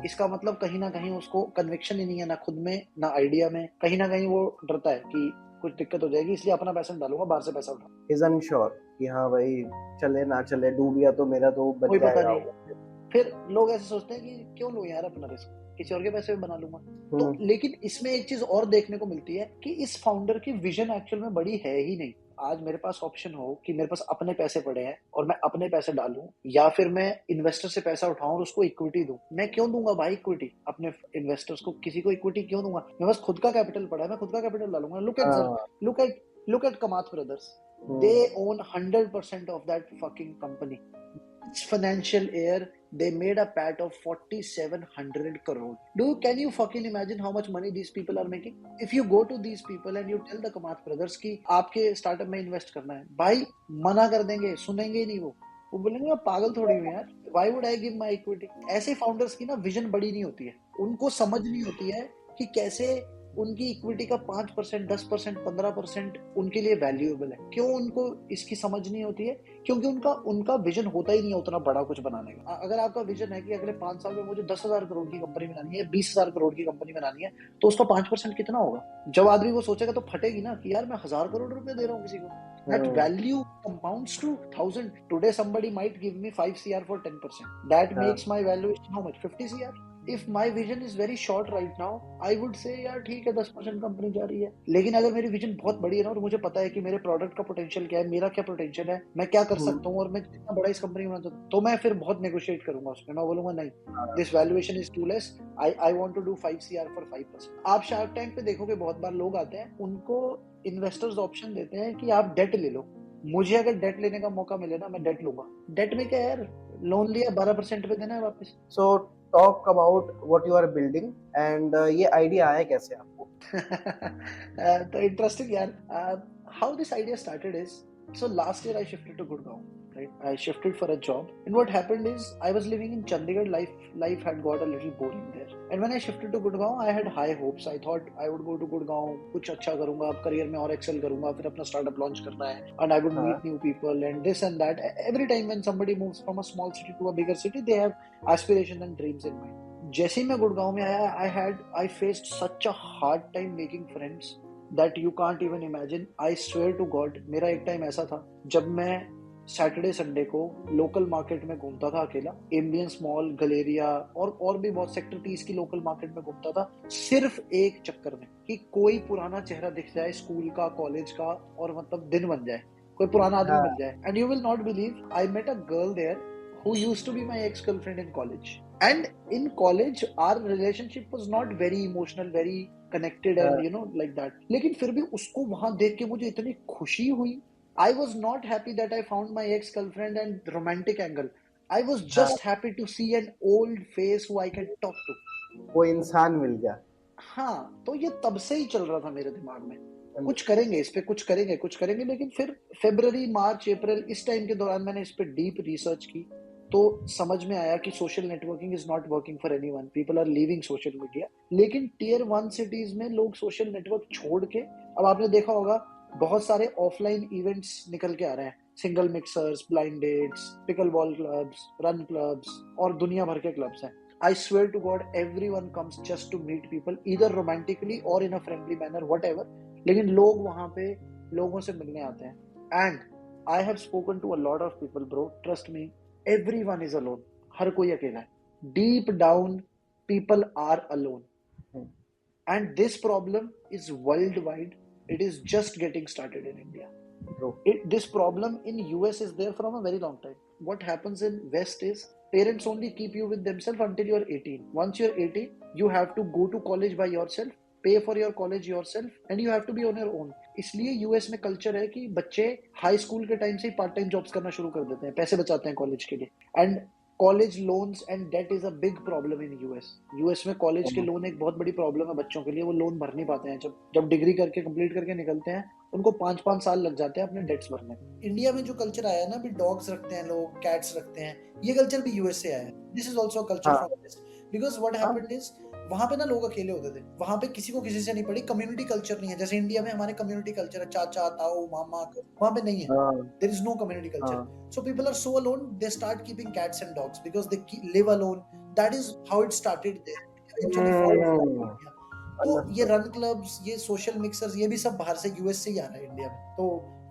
इसका मतलब कहीं ना कहीं उसको कन्विक्शन ही नहीं है, ना खुद में ना आइडिया में। कहीं ना कहीं वो डरता है कि कुछ दिक्कत हो जाएगी, इसलिए अपना पैसा डालूंगा, बाहर से पैसा उठा। इज अनश्योर कि हाँ भाई चले ना चले, डूब गया तो मेरा तो बच कोई पता जाएगा। नहीं, फिर लोग ऐसे सोचते हैं कि क्यों लूं यार अपना रिस्क, किसी और के पैसे में बना लूंगा। तो लेकिन इसमें एक चीज और देखने को मिलती है कि इस फाउंडर की विजन एक्चुअल में बड़ी है ही नहीं। आज मेरे पास ऑप्शन हो कि मेरे पास अपने पैसे पड़े हैं और मैं अपने पैसे डालूं, या फिर मैं इन्वेस्टर से पैसा उठाऊं और उसको इक्विटी दूं। मैं क्यों दूंगा भाई इक्विटी अपने इन्वेस्टर्स को, किसी को इक्विटी क्यों दूंगा? मेरे पास खुद का कैपिटल पड़ा है, मैं खुद का कैपिटल डालूंगा। लुक एट कमात brothers, they own 100% of that fucking company। This financial year they made a PAT of 4700 crore। Can you fucking imagine how much money these people are making? If you go to these people and you tell the Kamath brothers कि आपके startup में invest करना है, भाई मना कर देंगे, सुनेंगे ही नहीं। वो बोलेंगे मैं पागल थोड़ी हूँ यार, why would I give my equity? ऐसे फाउंडर्स की ना विजन बड़ी नहीं होती है, उनको समझ नहीं होती है कि कैसे उनकी इक्विटी का 5%, 10%, 15% उनके लिए वैल्यूएबल है। क्यों उनको इसकी समझ नहीं होती है? क्योंकि उनका विजन होता ही नहीं है उतना बड़ा कुछ बनाने का। अगर आपका विजन है कि अगले 5 साल में मुझे 10,000 करोड़ की कंपनी बनानी है, 20,000 करोड़ की कंपनी बनानी है, तो उसका 5% कितना होगा? जब आदमी वो सोचेगा तो फटेगी ना कि यार मैं 1000 करोड़ रुपए दे रहा हूँ किसी को। That value compounds to 1,000। Today somebody might give me 5 CR for 10%. That makes my valuation how much? 50 CR। If my vision is very short right now, I would say यार ठीक है 10% कंपनी जा रही है। लेकिन अगर मेरी विजन बहुत बड़ी है ना और मुझे पता है कि मेरे प्रोडक्ट का पोटेंशियल क्या है, मेरा क्या पोटेंशियल है, मैं क्या कर सकता हूँ और मैं कितना बड़ा इस कंपनी में बना सकता हूँ, तो मैं फिर बहुत नेगोशिएट करूंगा उसमें। मैं बोलूंगा नहीं, this valuation is too less, I want to do 5 CR for 5%। आप शार्क टैंक पे देखोगे बहुत बार लोग आते हैं, उनको इन्वेस्टर्स ऑप्शन देते हैं कि आप डेट ले लो। मुझे अगर डेट लेने का मौका मिले ना, मैं डेट लूंगा। डेट में क्या है यार, लोन लिया 12% पे देना है वापस। So talk about what you are building and ये idea आया कैसे आपको? तो इंटरेस्टिंग यार, how this idea started is, so last year I shifted to Gurgaon, right? I shifted for a job, and what happened is I was living in Chandigarh. Life had got a little boring there, and when I shifted to Gurgaon I had high hopes. I thought I would go to Gurgaon, कुछ अच्छा करूंगा, अब career में और Excel करूंगा, फिर अपना startup launch करना है, and I would हाँ, meet new people and this and that. Every time when somebody moves from a small city to a bigger city, they have aspirations and dreams in mind. जैसे ही मैं गुड़गांव में आया, I faced such a hard time making friends that you can't even imagine. I swear to God, मेरा एक time ऐसा था जब मैं सैटरडे संडे को लोकल मार्केट में घूमता था अकेला, एम्बियंस मॉल, गलेरिया और भी बहुत सेक्टर 30 की लोकल मार्केट में घूमता था, सिर्फ एक चक्कर में कि कोई पुराना चेहरा दिख जाए स्कूल का, कॉलेज का, और मतलब दिन बन जाए, कोई पुराना आदमी मिल हाँ, जाए. And you will not believe, I met a girl there who used to be my ex-girlfriend in college. And in college, our relationship was not very emotional, very connected and हाँ, like that. लेकिन फिर भी उसको वहां देख के मुझे इतनी खुशी हुई. I was not happy that I found my ex-girlfriend and romantic angle. I was हाँ, just happy to see an old face who I can talk to. कोई इंसान मिल गया। हाँ, तो ये तब से ही चल रहा था मेरे दिमाग में, कुछ Understood. करेंगे इस पे, कुछ करेंगे। लेकिन फिर फरवरी, मार्च, अप्रैल, इस टाइम के दौरान मैंने इस पे डीप रिसर्च की, तो समझ में आया कि social networking is not working for anyone, people are leaving social media. लेकिन टियर 1 सिटीज में लोग सोशल नेटवर्क छोड़ के, अब आपने देखा होगा बहुत सारे ऑफलाइन इवेंट्स निकल के आ रहे हैं, single mixers, blind dates, pickle ball clubs, run clubs, और दुनिया भर के क्लब्स हैं। I swear to God, everyone comes just to meet people, either romantically or in a friendly manner, whatever. लेकिन लोग वहां पे लोगों से मिलने आते हैं. And I have spoken to a lot of people, bro. Trust me, everyone is alone. हर कोई अकेला है. Deep down, people are alone. Hmm. And this problem is worldwide. It is just getting started in India. True. This problem in US is there from a very long time. What happens in West is parents only keep you with themselves until you're 18. Once you're 18, you have to go to college by yourself, pay for your college yourself, and you have to be on your own. इसलिए US में culture है कि बच्चे high school के time से ही part time jobs करना शुरू कर देते हैं, पैसे बचाते हैं कॉलेज के लिए. And college loans and debt is a big problem in US. US में कॉलेज के लोन एक बहुत बड़ी प्रॉब्लम है बच्चों के लिए. वो लोन भर नहीं पाते हैं, जब डिग्री करके कंप्लीट करके निकलते हैं, उनको 5-5 साल लग जाते हैं अपने डेट्स भरने में. इंडिया में जो कल्चर आया है ना, भी डॉग्स रखते हैं लोग, कैट्स रखते हैं, ये कल्चर भी यूएस से आया है. दिस इज ऑल्सो कल्चर हाँ, फ्रॉम वेस्ट. बिकॉज व्हाट हाँ, हैपेंड इज, वहां पे ना लोग अकेले होते थे, वहां पे किसी को किसी से नहीं पड़ी, कम्युनिटी कल्चर नहीं है. जैसे इंडिया में हमारे कम्युनिटी कल्चर है, चाचा, ताऊ, मामा, वहां पे नहीं है. हाँ, There is no community culture. हाँ, So people are so alone, they start keeping cats and dogs because they live alone. That is how it started there. It eventually evolved to Hmm. India. तो ये Understood. Run clubs, ये social mixers, ये भी सब बाहर से US से ही आ रहा है इंडिया में. तो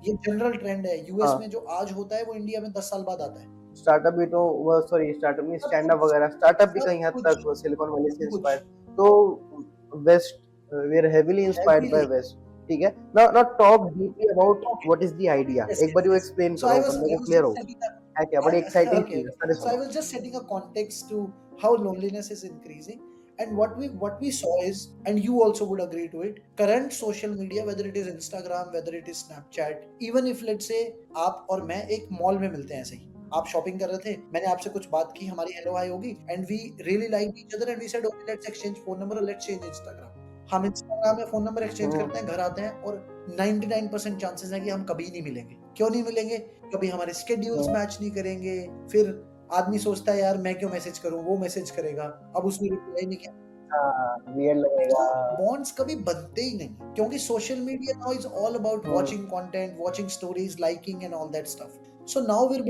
ये जनरल ट्रेंड है. यूएस हाँ, में जो आज होता है वो इंडिया में 10 साल बाद आता है. स्टार्टअप भी तो वो सॉरी स्टार्टअप नहीं, सब स्टैंड अप कुछ, वगैरह, स्टार्टअप भी सब कहीं हद कुछ, तक सिलिकॉन वैली से सब कुछ. इंस्पायर. तो west, we are heavily inspired by Heavily. West. ठीक है, now now talk deeply about Okay. What is the idea. Yes, एक yes, बार यू yes. एक्सप्लेन So करो, बंदे I को was क्लियर just हो setting up. है क्या. बड़ी एक्साइटिंग Okay, चीज है, okay. सारे So I सुनो. was just setting a context to how loneliness is increasing, and what we saw is, and you also would agree to it. Current social media, whether it is Instagram, whether it is Snapchat, even if let's say आप और मैं एक mall में मिलते हैं ऐसे ही. आप shopping कर रहे थे, मैंने आपसे कुछ बात की, हमारी हेलो हाय होगी, and we really like each other, and we said okay let's exchange phone number, let's change Instagram. हम इंस्टाग्राम में फोन नंबर एक्सचेंज करते हैं, घर आते हैं, और 99% चांसेस है कि हम कभी नहीं मिलेंगे. क्यों नहीं मिलेंगे? कभी हमारे स्केड्यूल्स मैच नहीं करेंगे. फिर आदमी सोचता है यार मैं क्यों मैसेज करूं, वो मैसेज करेगा, अब उसने रिप्लाई नहीं किया, हाँ, वियर्ड तो लगेगा. बॉन्ड्स कभी बनते ही नहीं. क्योंकि social media now is all about hmm, watching content, watching stories, liking and all that stuff. So now we're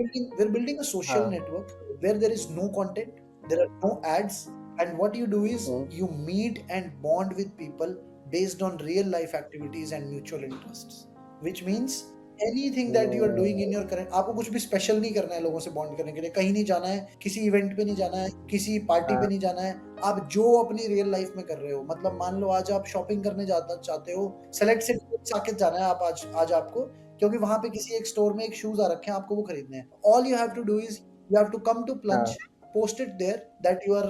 building a social हाँ, network where there is no content, there are no ads, and what you do is hmm, you meet and bond with people based on real life activities and mutual interests, which means anything that you are doing in your current, आपको कुछ भी special नहीं करना है लोगों से bond करने के लिए. कहीं नहीं जाना है, किसी इवेंट पे नहीं जाना है, किसी पार्टी पे हाँ, नहीं जाना है. आप जो अपनी रियल लाइफ में कर रहे हो, मतलब मान लो आज आप शॉपिंग करने जाता चाहते हो, सेलेक्ट सिटी साकेत जाना है आप आज आपको, क्योंकि वहां पे किसी एक स्टोर में एक शूज आ रखे हैं, आपको वो खरीदने हैं. All you have to do is you have to come to हाँ, plunge, post it there that you are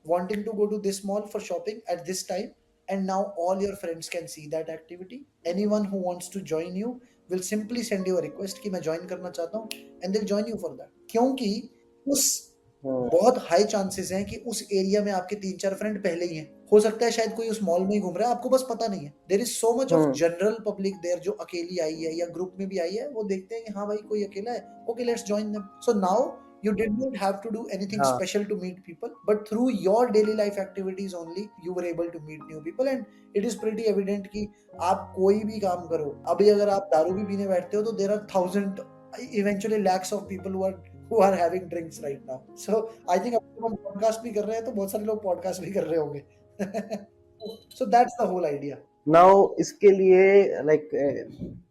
wanting to go to this mall for shopping at this time, and now all your friends can see that activity. Anyone who wants to join you will simply send you a request कि मैं join करना चाहता हूँ, and they'll join you for that, क्योंकि उस हम्म। बहुत high chances हैं कि उस एरिया में आपके 3-4 फ्रेंड पहले ही हैं। हो सकता है शायद कोई उस मॉल में ही घूम रहा है, आपको बस पता नहीं है। There is so much of general public there जो अकेली आई है या ग्रुप में भी आई है, वो देखते हैं कि हाँ भाई कोई अकेला है, okay let's join them. So now you did not have to do anything हाँ special to meet people, but through your daily life activities only you were able to meet new people, and it is pretty evident कि आप कोई भी काम करो, अभी अगर आप दारू भी पीने बैठते हो तो there are thousand, eventually lakhs of people who are having drinks right now. So I think अब हम पॉडकास्ट भी कर रहे हैं तो बहुत सारे लोग पॉडकास्ट भी कर रहे होंगे। So that's the whole idea. Now इसके लिए लाइक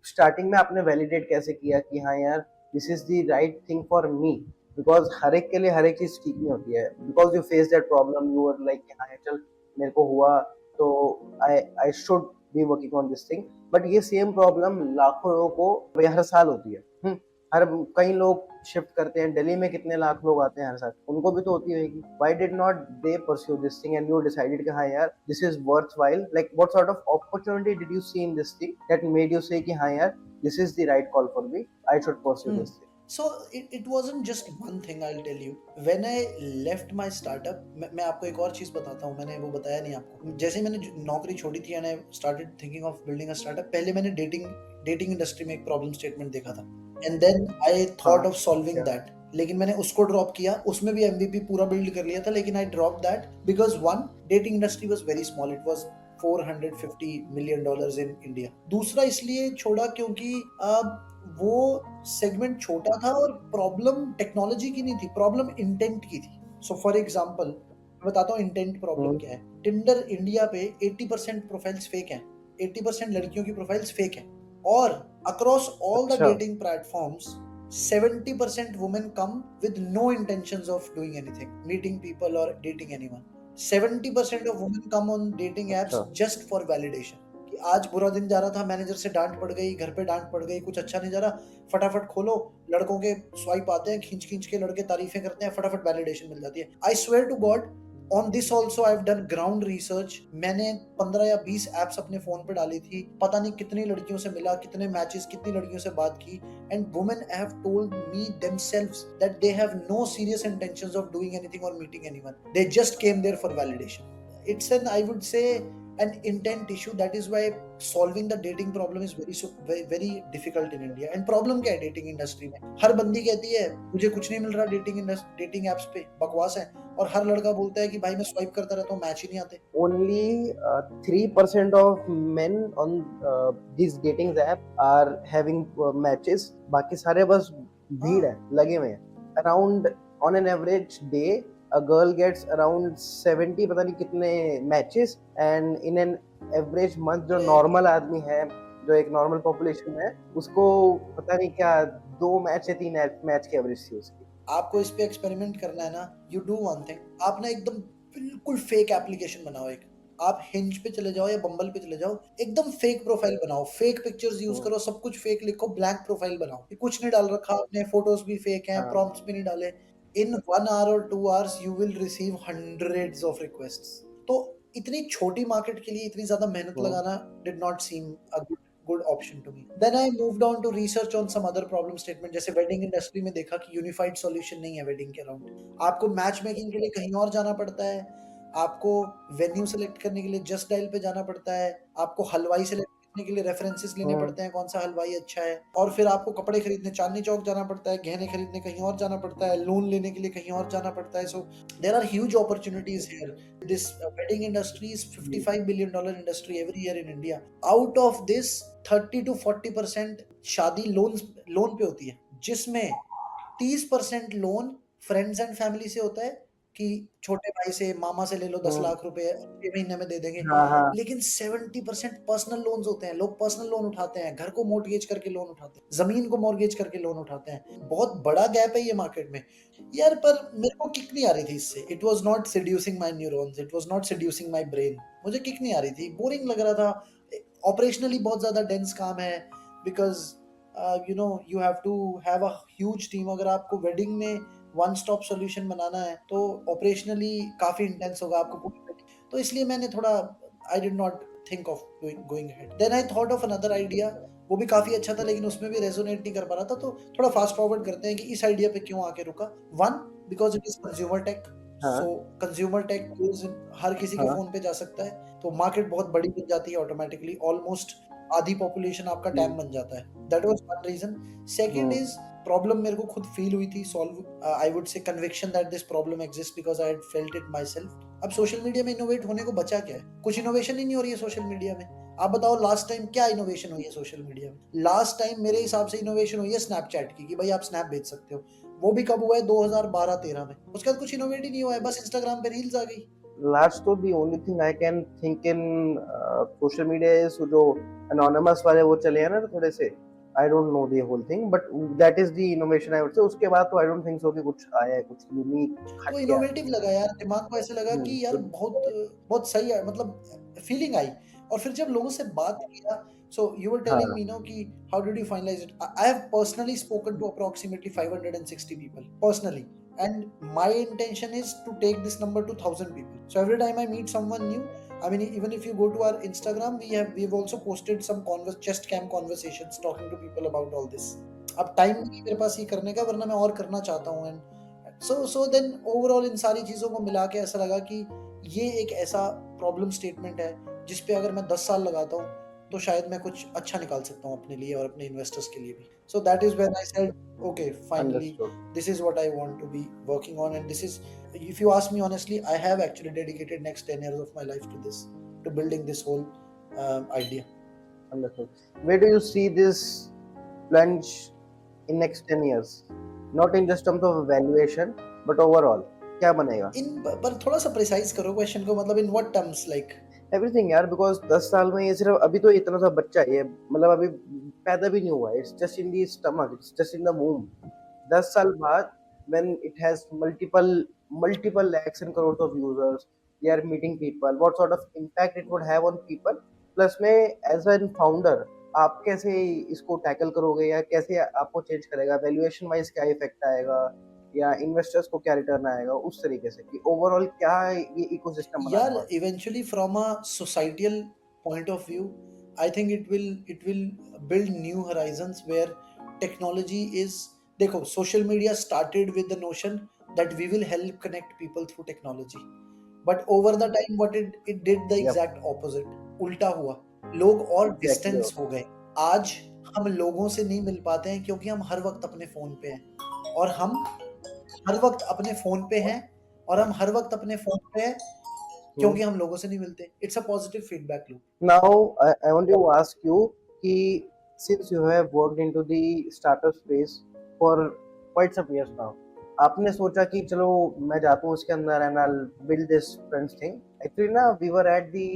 स्टार्टिंग में आपने वैलिडेट कैसे किया कि हाँ यार this is the right thing for me, because हर एक के लिए हर एक चीज ठीक नहीं होती है, because you face that problem you are like हाँ यार चल मेरे को हुआ तो I I should be working on this thing, but ये सेम प्रॉब्लम लाखों लोगों को हर साल होती है। हर कई लोग शिफ्ट करते हैं, दिल्ली में कितने लाख लोग आते हैं हर साल, उनको भी तो होती होगी। Why did not they pursue this thing and you decided कि हाँ यार this is worthwhile, like what sort of opportunity did you see in this thing that made you say कि हाँ यार this is the right call for me, I should pursue this thing. So it wasn't just one thing, I'll tell you. When I left my startup, मैं आपको एक और चीज बताता हूँ, मैंने वो बताया नहीं आपको। जैसे मैंने नौकरी छोड़ी थी and I started thinking of building a startup, पहले मैंने dating इंडस्ट्री में एक प्रॉब्लम स्टेटमेंट देखा था, and then I thought of solving that. लेकिन मैंने उसको ड्रॉप किया, उसमें भी MVP पूरा बिल्ड कर लिया था, लेकिन I dropped that because one, dating industry was very small. It was $450 million in India. दूसरा इसलिए छोड़ा क्योंकि वो सेगमेंट छोटा था और प्रॉब्लम टेक्नोलॉजी की नहीं थी, प्रॉब्लम इंटेंट की थी। सो फॉर एग्जांपल मैं बताता हूँ इंटेंट प्रॉब्लम क्या है। टिंडर इंडिया पे 80% प्रोफाइल्स फेक हैं, 80% लड़कियों की प्रोफाइल्स फेक हैं, और across all the dating platforms 70% women come with no intentions of doing anything, meeting people और dating anyone. 70% of women come on dating apps just for validation, कि आज बुरा दिन जा रहा था, मैनेजर से डांट पड़ गई, घर पे डांट पड़ गई, कुछ अच्छा नहीं जा रहा, फटाफट खोलो, लड़कों के स्वाइप आते हैं, खींच खींच के लड़के तारीफें करते हैं, फटाफट वैलिडेशन मिल जाती है। I swear to God on this also I have done ground research. मैंने 15 या 20 एप्स अपने फोन पे डाली थी, पता नहीं कितनी लड़कियों से मिला, कितने मैचेस, कितनी लड़कियों से बात की, and women have told me themselves that they have no serious intentions of doing anything और meeting anyone, they just came there for validation. It's an, I would say, an intent issue. That is why solving the dating problem is very difficult in India. And problem क्या है dating industry में? हर बंदी कहती है मुझे कुछ नहीं मिल रहा dating apps पे, बकवास है, और हर लड़का बोलता है कि भाई मैं स्वाइप करता रहता हूँ, मैच ही नहीं आते। Only 3% of men on these dating app are having matches, बाकी सारे बस भीड़ है, लगे हुए हैं। Around on an average day a girl gets around 70 पता नहीं कितने matches, and in an average month जो नॉर्मल आदमी है, जो एक नॉर्मल पॉपुलेशन है, उसको पता नहीं क्या 2 मैच या 3 मैच की एवरेज थी उसकी। आपको इस पे एक्सपेरिमेंट करना है ना, यू डू वन थिंग, आप ना एकदम बिल्कुल फेक एप्लीकेशन बनाओ एक, आप हिंज पे चले जाओ या बम्बल पे चले जाओ, एकदम फेक प्रोफाइल बनाओ, फेक पिक्चर्स यूज करो, सब कुछ फेक लिखो, ब्लैंक प्रोफाइल बनाओ, कुछ नहीं डाल रखा आपने, फोटोज भी फेक हैं, प्रॉम्प्ट्स भी नहीं डाले। इन 1 hour or 2 hours you will receive hundreds of requests. तो इतनी छोटी मार्केट के लिए इतनी ज्यादा मेहनत लगाना did not seem a good option to me. Then I moved on to research on some other problem statement. जैसे वेडिंग इंडस्ट्री में देखा कि यूनिफाइड सॉल्यूशन नहीं है वेडिंग के अराउंड, आपको मैच मेकिंग के लिए कहीं और जाना पड़ता है, आपको वेन्यू सेलेक्ट करने के लिए जस्ट डायल पे जाना पड़ता है, आपको हलवाई सेलेक्ट करने के लिए रेफरेंसेस लेने पड़ते हैं कौन सा हलवाई अच्छा है, और फिर आपको कपड़े खरीदने चांदनी चौक जाना पड़ता है, गहने खरीदने कहीं और जाना पड़ता है, लोन लेने के लिए कहीं और जाना पड़ता है। So there are huge opportunities here. This wedding industry is $55 billion industry every year in India. Out of this 30 to 40% शादी लोन पे होती है, जिसमें 30% लोन फ्रेंड्स एंड फैमिली से होता है कि छोटे भाई से, मामा से ले लो 10 लाख रुपए 6 महीने में दे देंगे। लेकिन 70% पर्सनल लोन्स होते हैं, लोग पर्सनल लोन उठाते हैं, घर को मोर्गेज करके लोन उठाते हैं, जमीन को मोर्गेज करके लोन उठाते हैं। बहुत बड़ा गैप है ये मार्केट में यार। पर मेरे को किक नहीं आ रही थी इससे, it was not seducing my neurons, it was not seducing my brain, मुझे किक नहीं आ रही थी, बोरिंग लग रहा था। ऑपरेशनली बहुत ज्यादा डेंस काम है, because you have to have a huge team। अगर आपको वेडिंग में वन स्टॉप सोल्यूशन बनाना है तो ऑपरेशनली काफी इंटेंस होगा आपको। तो इसलिए मैंने थोड़ा I did not think of going ahead. Then I thought of another idea, वो भी काफी अच्छा था लेकिन उसमें भी रेजोनेट नहीं कर पा रहा था, तो थोड़ा फास्ट फॉरवर्ड करते हैं कि इस आइडिया पे क्यों आके रुका। One, because it is consumer tech, हाँ। सो कंज्यूमर टेक हर किसी के हाँ। फोन पे जा सकता है, तो मार्केट बहुत बड़ी बन जाती है ऑटोमेटिकली, ऑलमोस्ट आधी पॉपुलेशन आपका टैम बन जाता है। That was one reason. Second is problem मेरे को खुद फील हुई थी solve, I would say conviction that this problem exist because I had felt it myself. अब सोशल मीडिया में इनोवेट होने को बचा क्या है? कुछ इनोवेशन ही नहीं हो रही है सोशल मीडिया में। आप बताओ लास्ट टाइम क्या इनोवेशन हुई है सोशल मीडिया में? लास्ट टाइम मेरे हिसाब से इनोवेशन हुई है स्नैपचैट की, कि भाई आप स्नैप भेज सकते हो। वो भी कब हुआ है? 2012-13 में। उसके बाद कुछ इनोवेट ही नहीं हुआ है, बस इंस्टाग्राम पे रील्स आ गई। लास्ट तो the only thing I can think in social media is जो अनोनिमस वाले वो चले हैं ना थोड़े से, I don't know the whole thing but that is the innovation I would say. उसके बाद तो आई डोंट थिंक सो कि कुछ आया है, कुछ यूनिक तो हट गया। इनोवेटिव लगा यार, दिमाग को ऐसे लगा कि यार तो बहुत बहुत सही है, मतलब फीलिंग आई। और फिर जब लोगों से बात किया, सो यू वर टेलिंग हाँ। मी नो कि how did you finalize it? I have personally spoken to approximately 560 people personally, and my intention is to take this number to 1000 people. So every time I meet someone new, I mean, even if you go to our Instagram, we've also posted some chest cam conversations talking to people about all this. अब time नहीं मेरे पास ये करने का, वरना मैं और करना चाहता हूँ। एंड सो देन ओवरऑल इन सारी चीज़ों को मिला के ऐसा लगा कि ये एक ऐसा प्रॉब्लम स्टेटमेंट है जिस पे अगर मैं 10 साल लगाता हूँ तो शायद मैं कुछ अच्छा निकाल सकता हूँ अपने लिए और अपने इन्वेस्टर्स के लिए भी। So that is when I said okay finally understood. this is what I want to be working on, and this is, if you ask me honestly, I have actually dedicated next 10 years of my life to this, to building this whole idea. Understood. Where do you see this plunge in next 10 years? Not in just terms of valuation, but overall. क्या बनेगा? पर थोड़ा सा precise करो question को, मतलब in what terms like? Everything यार, because 10 साल में ये सिर्फ अभी तो इतना सा बच्चा है ये, मतलब अभी पैदा भी नहीं हुआ है, it's just in the stomach, it's just in the वूम। 10 साल बाद when it has multiple lakhs and crores of users, they are meeting people, what sort of impact it would have on people, plus में as an founder आप कैसे इसको tackle करोगे या कैसे आपको चेंज करेगा, वैल्यूएशन वाइज क्या इफेक्ट आएगा या इन्वेस्टर्स को क्या रिटर्न आएगा, उस तरीके से कि ओवरऑल क्या ये इकोसिस्टम बना यार हुआ है। Eventually from a societal point of view, I think it will build new horizons where technology is, देखो social media started with the notion that we will help connect people through technology, but over the time what it did the Yep, exact opposite, उल्टा हुआ। लोग और exactly. Distance हो गए। आज हम लोगों से नहीं मिल पाते हैं क्योंकि हम हर वक्त अपने फोन पे हैं, और हम हर वक्त अपने फोन पे हैं, और हम हर वक्त अपने फोन पे हैं Hmm. क्योंकि हम लोगों से नहीं मिलते। It's a positive feedback loop. Now, I want to ask you, कि since you have worked into the startup space for quite some years now, आपने सोचा कि चलो मैं जाता हूँ उसके अंदर and I'll build this friends thing. Actually ना, we were at the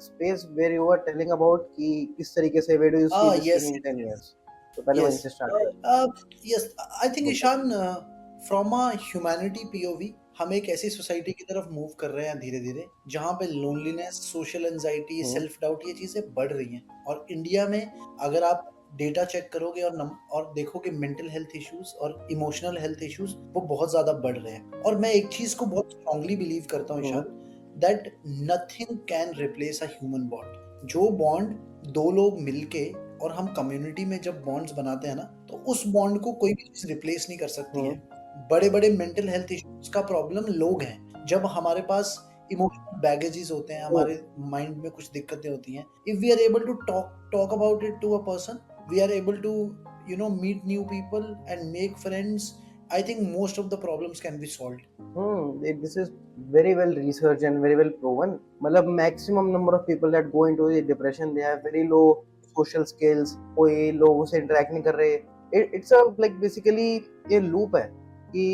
space where you were telling about कि किस तरीके से where do you see this thing Yes, in yes, 10 yes, years. तो पहले वहीं yes. से start करें। Yes, I think बोलो। Ishaan, from a humanity POV हम एक ऐसी सोसाइटी की तरफ मूव कर रहे हैं धीरे धीरे जहाँ पे लोनलीनेस, सोशल एंजाइटी, हम्म। सेल्फ डाउट, ये चीजें बढ़ रही हैं। और इंडिया में अगर आप डेटा चेक करोगे और देखोगे मेंटल हेल्थ इश्यूज और इमोशनल हेल्थ इश्यूज वो बहुत ज्यादा बढ़ रहे हैं। और मैं एक चीज को बहुत स्ट्रांगली बिलीव करता हूँ Ishaan, that nothing can replace a human bond. जो बॉन्ड दो लोग मिलके, और हम कम्युनिटी में जब बॉन्ड्स बनाते हैं ना, तो उस बॉन्ड को कोई भी चीज रिप्लेस नहीं कर सकती है। बड़े बड़े मेंटल हेल्थ इश्यूज का प्रॉब्लम लोग हैं। जब हमारे पास इमोशनल बैगेजेस होते हैं, हमारे माइंड में कुछ दिक्कतें होती हैं, if we are able to talk about it to a person, we are able to meet new people and make friends, I think most of the problems can be solved. This is very well researched and very well proven. मतलब maximum number of people that go into the depression, they have very low social skills. कोई लोगों से interact नहीं कर रहे। It's a like basically ये loop है कि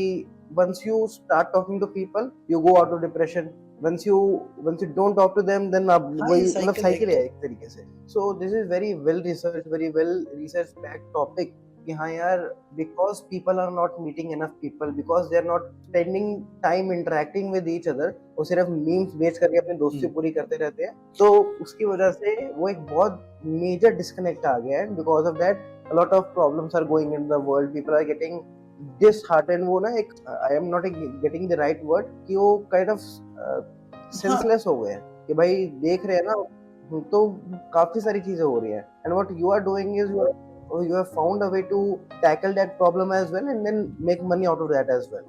once you start talking to people, you go out of depression. Once you don't talk to them, then आप हाँ, वही ये मतलब साइकिल है cycle है एकदम। एक तरीके से। So this is very well researched backed topic कि हाँ यार, because people are not meeting enough people, because they are not spending time interacting with each other, वो सिर्फ मीम्स बेच करके अपनी दोस्ती पूरी करते रहते हैं, तो उसकी वजह से वो एक बहुत मेजर डिस्कनेक्ट आ गया है। Because of that a lot of problems are going in the world, people are getting disheartened, वो ना एक I am not getting the right word कि वो kind of हाँ, senseless हो गए हैं। कि भाई देख रहे हैं ना, तो काफी सारी चीजें हो रही हैं, and what you are doing is you have found a way to tackle that problem as well and then make money out of that as well.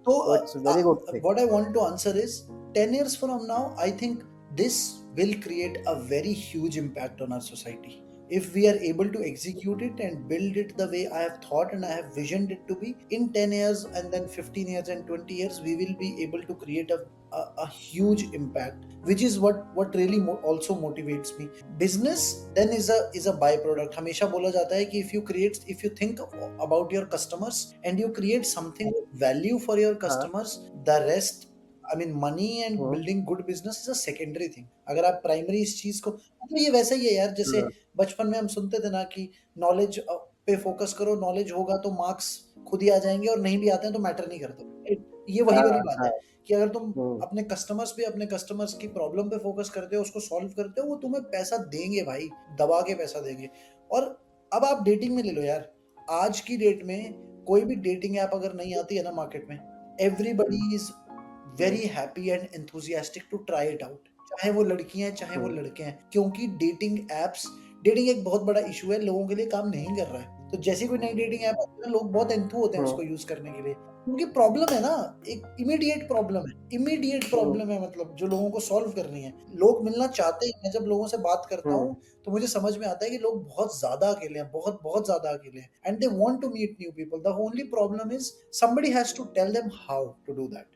So, So it's a very good thing. what I want to answer is 10 years from now, I think this will create a very huge impact on our society. If we are able to execute it and build it the way I have thought and I have visioned it to be, in 10 years and then 15 years and 20 years, we will be able to create a huge impact, which is what really also motivates me. Business then is a byproduct. हमेशा बोला जाता है कि if you think about your customers and you create something of value for your हाँ customers, the rest, I mean money and hmm building good business is a secondary thing. अगर आप primary इस चीज को, मतलब ये वैसा ही है यार, जैसे हाँ बचपन में हम सुनते थे ना कि नॉलेज पे फोकस करो, नॉलेज होगा तो मार्क्स खुद ही आ जाएंगे और नहीं भी आते हैं तो मैटर नहीं करता। ये वही हाँ वाली बात हाँ है कि अगर तुम हम्म अपने कस्टमर्स की प्रॉब्लम पे फोकस करते हो, उसको सॉल्व करते हो, वो तुम्हें पैसा देंगे भाई, दबा के पैसा देंगे। और अब आप डेटिंग में ले लो यार, आज की डेट में कोई भी डेटिंग ऐप अगर नहीं आती है ना मार्केट में, everybody is very happy and enthusiastic to try it out, चाहे वो लड़कियां हैं चाहे वो हम्म लड़के हैं, क्योंकि डेटिंग एक बहुत बड़ा इशू है, लोगों के लिए काम नहीं कर रहा है। तो जैसी कोई नई डेटिंग ऐप आती है ना, लोग बहुत एंथु होते हैं हम्म उसको यूज करने के लिए, क्योंकि प्रॉब्लम है ना, एक इमीडिएट हम्म प्रॉब्लम है, मतलब जो लोगों को सॉल्व करनी है। लोग मिलना चाहते हैं। मैं जब लोगों से बात करता हम्म हूँ तो मुझे समझ में आता है कि लोग बहुत ज्यादा अकेले हैं, बहुत बहुत ज्यादा अकेले हैं, and they want to meet new people. The only problem is somebody has to tell them how to do that.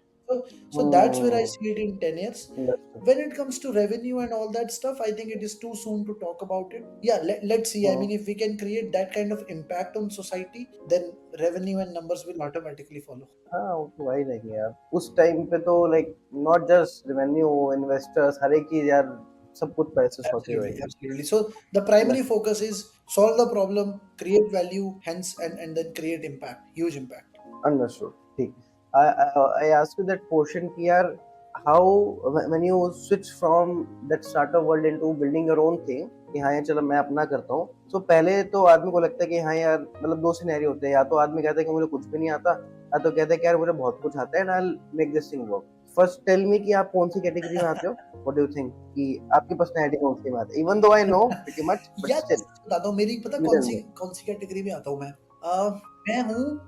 So that's where I hmm see it in 10 years. understood. When it comes to revenue and all that stuff, I think it is too soon to talk about it. Yeah, let's see. I hmm mean, if we can create that kind of impact on society, then revenue and numbers will automatically follow. हाँ वो तो वही रहेगी यार, उस time पे तो like not just revenue, investors, हर एक चीज यार, सब कुछ पैसे से होती Absolutely, होगी। absolutely. So the primary focus is solve the problem, create value, hence, and then create impact, huge impact. Understood. ठीक। I asked you that question कि यार how when you switch from that startup world into building your own thing, कि हाँ यार चलो मैं अपना करता हूँ, तो पहले तो आदमी को लगता है कि हाँ यार, मतलब दो सिनेरियो होते हैं, या तो आदमी कहता है कि मुझे कुछ भी नहीं आता, या तो कहता है कि यार मुझे बहुत कुछ आता है and I will make this thing work. First tell me कि आप कौन सी कैटेगरी में आते हो, व्हाट डू यू थिंक कि आपकी पर्सनैलिटी कौन सी में आती है, even though I know pretty much but यार मैं स्टिल सच बताता हूँ, मेरी पता यू टेल मी। कौन सी कैटेगरी में आता हूँ मैं। मैं हूँ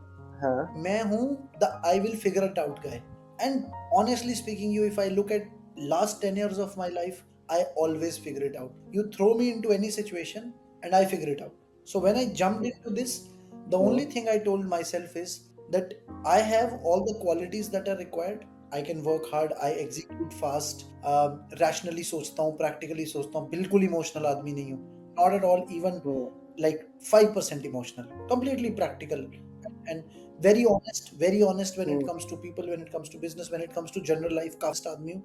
हाँ मैं हूँ the I will figure it out guy. And honestly speaking, you if I look at last 10 years of my life, I always figure it out. You throw me into any situation and I figure it out. So when I jumped into this, the only thing I told myself is that I have all the qualities that are required. I can work hard, I execute fast, rationally सोचता हूँ, practically सोचता हूँ, बिल्कुल emotional आदमी नहीं हूँ, not at all, even like 5% emotional, completely practical, and very honest when it comes to people, when it comes to business, when it comes to general life, caste आदमी हूँ।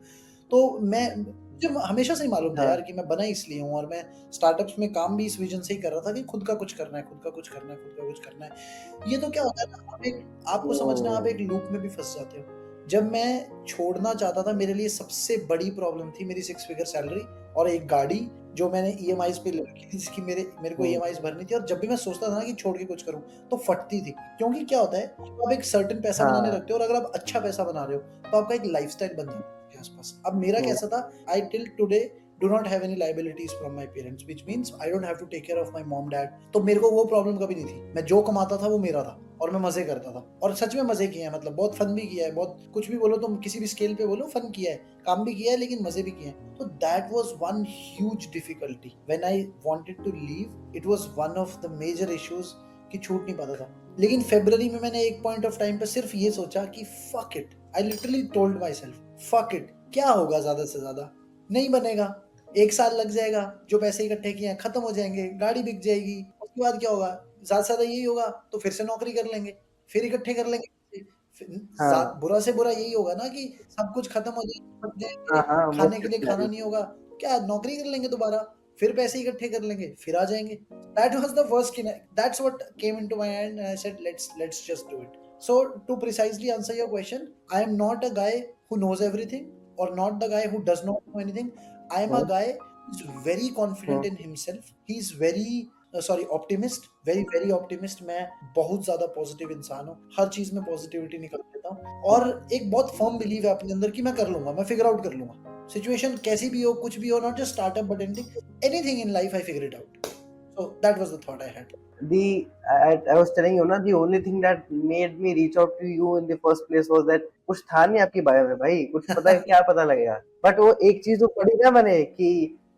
तो मैं, मुझे हमेशा से ही मालूम था हाँ यार कि मैं बना इसलिए हूँ, और मैं स्टार्टअप्स में काम भी इस विजन से ही कर रहा था कि खुद का कुछ करना है, खुद का कुछ करना है, खुद का कुछ करना है। ये तो क्या होता है ना, आपको समझना, आप एक लूप में भी फंस जाते हो। जब मैं छोड़ना चाहता था, मेरे लिए सबसे बड़ी प्रॉब्लम थी मेरी 6 फिगर सैलरी और एक गाड़ी जो मैंने ईएमआईज पे ले रखी थी, जिसकी मेरे को ईएमआईज भरनी थी। और जब भी मैं सोचता था ना कि छोड़ के कुछ करूं, तो फटती थी, क्योंकि क्या होता है, आप एक सर्टेन पैसा बनाने हाँ लगते हो, और अगर आप अच्छा पैसा बना रहे हो तो आपका एक लाइफस्टाइल बन जाता है आपके आसपास। अब मेरा कैसा था, I till today do not have any liabilities from my parents, which means I don't have to take care of my mom dad। तो मेरे को वो प्रॉब्लम कभी नहीं थी, मैं जो कमाता था वो मेरा था और मैं मजे करता था, और सच में मजे किए हैं, मतलब बहुत फन भी किया है, बहुत कुछ भी बोलो तुम, किसी भी स्केल पे बोलो, फन किया है, काम भी किया है, लेकिन मजे भी किए हैं। तो that was one huge difficulty when I wanted to leave, it was one of the major issues कि छूट नहीं पाता था। लेकिन फरवरी में मैंने एक पॉइंट ऑफ टाइम पे सिर्फ ये सोचा कि fuck it, I literally told my self fuck it, क्या होगा, ज्यादा से ज्यादा नहीं बनेगा, 1 साल लग जाएगा, जो पैसे इकट्ठे किए हैं खत्म हो जाएंगे, गाड़ी बिक जाएगी, उसके बाद क्या होगा, ज्यादा से ज्यादा यही होगा, तो फिर से नौकरी कर लेंगे, फिर इकट्ठे कर लेंगे पैसे। हाँ बुरा से बुरा यही होगा ना कि सब कुछ खत्म हो हाँ जाएंगे, हाँ खाने मोस्ट के लिए खाना डेफिनेटली। नहीं होगा, क्या नौकरी कर लेंगे दोबारा, फिर पैसे इकट्ठे कर लेंगे, फिर आ जाएंगे। That was the first, that's what came into my mind and I said let's just do it. So to precisely answer your question, I am not a guy who knows everything or not the guy who does not know anything. I am a hmm guy who's very confident in himself. He's very sorry, optimist, very optimist। मैं बहुत ज्यादा positive इंसान हूँ, हर चीज में positivity निकाल लेता हूँ, और एक बहुत फर्म बिलीव है अपने अंदर कि मैं कर लूंगा, मैं फिगर आउट कर लूंगा। सिचुएशन कैसी भी हो, कुछ भी हो, not just startup but anything in life, I figure it out. So that was the thought I had. I was telling you ना, the only thing that made me reach out to you in the first place was that कुछ था नहीं आपकी bio में भाई, कुछ पता है क्या पता लगेगा, बट वो एक चीज तो पढ़ी ना मैंने कि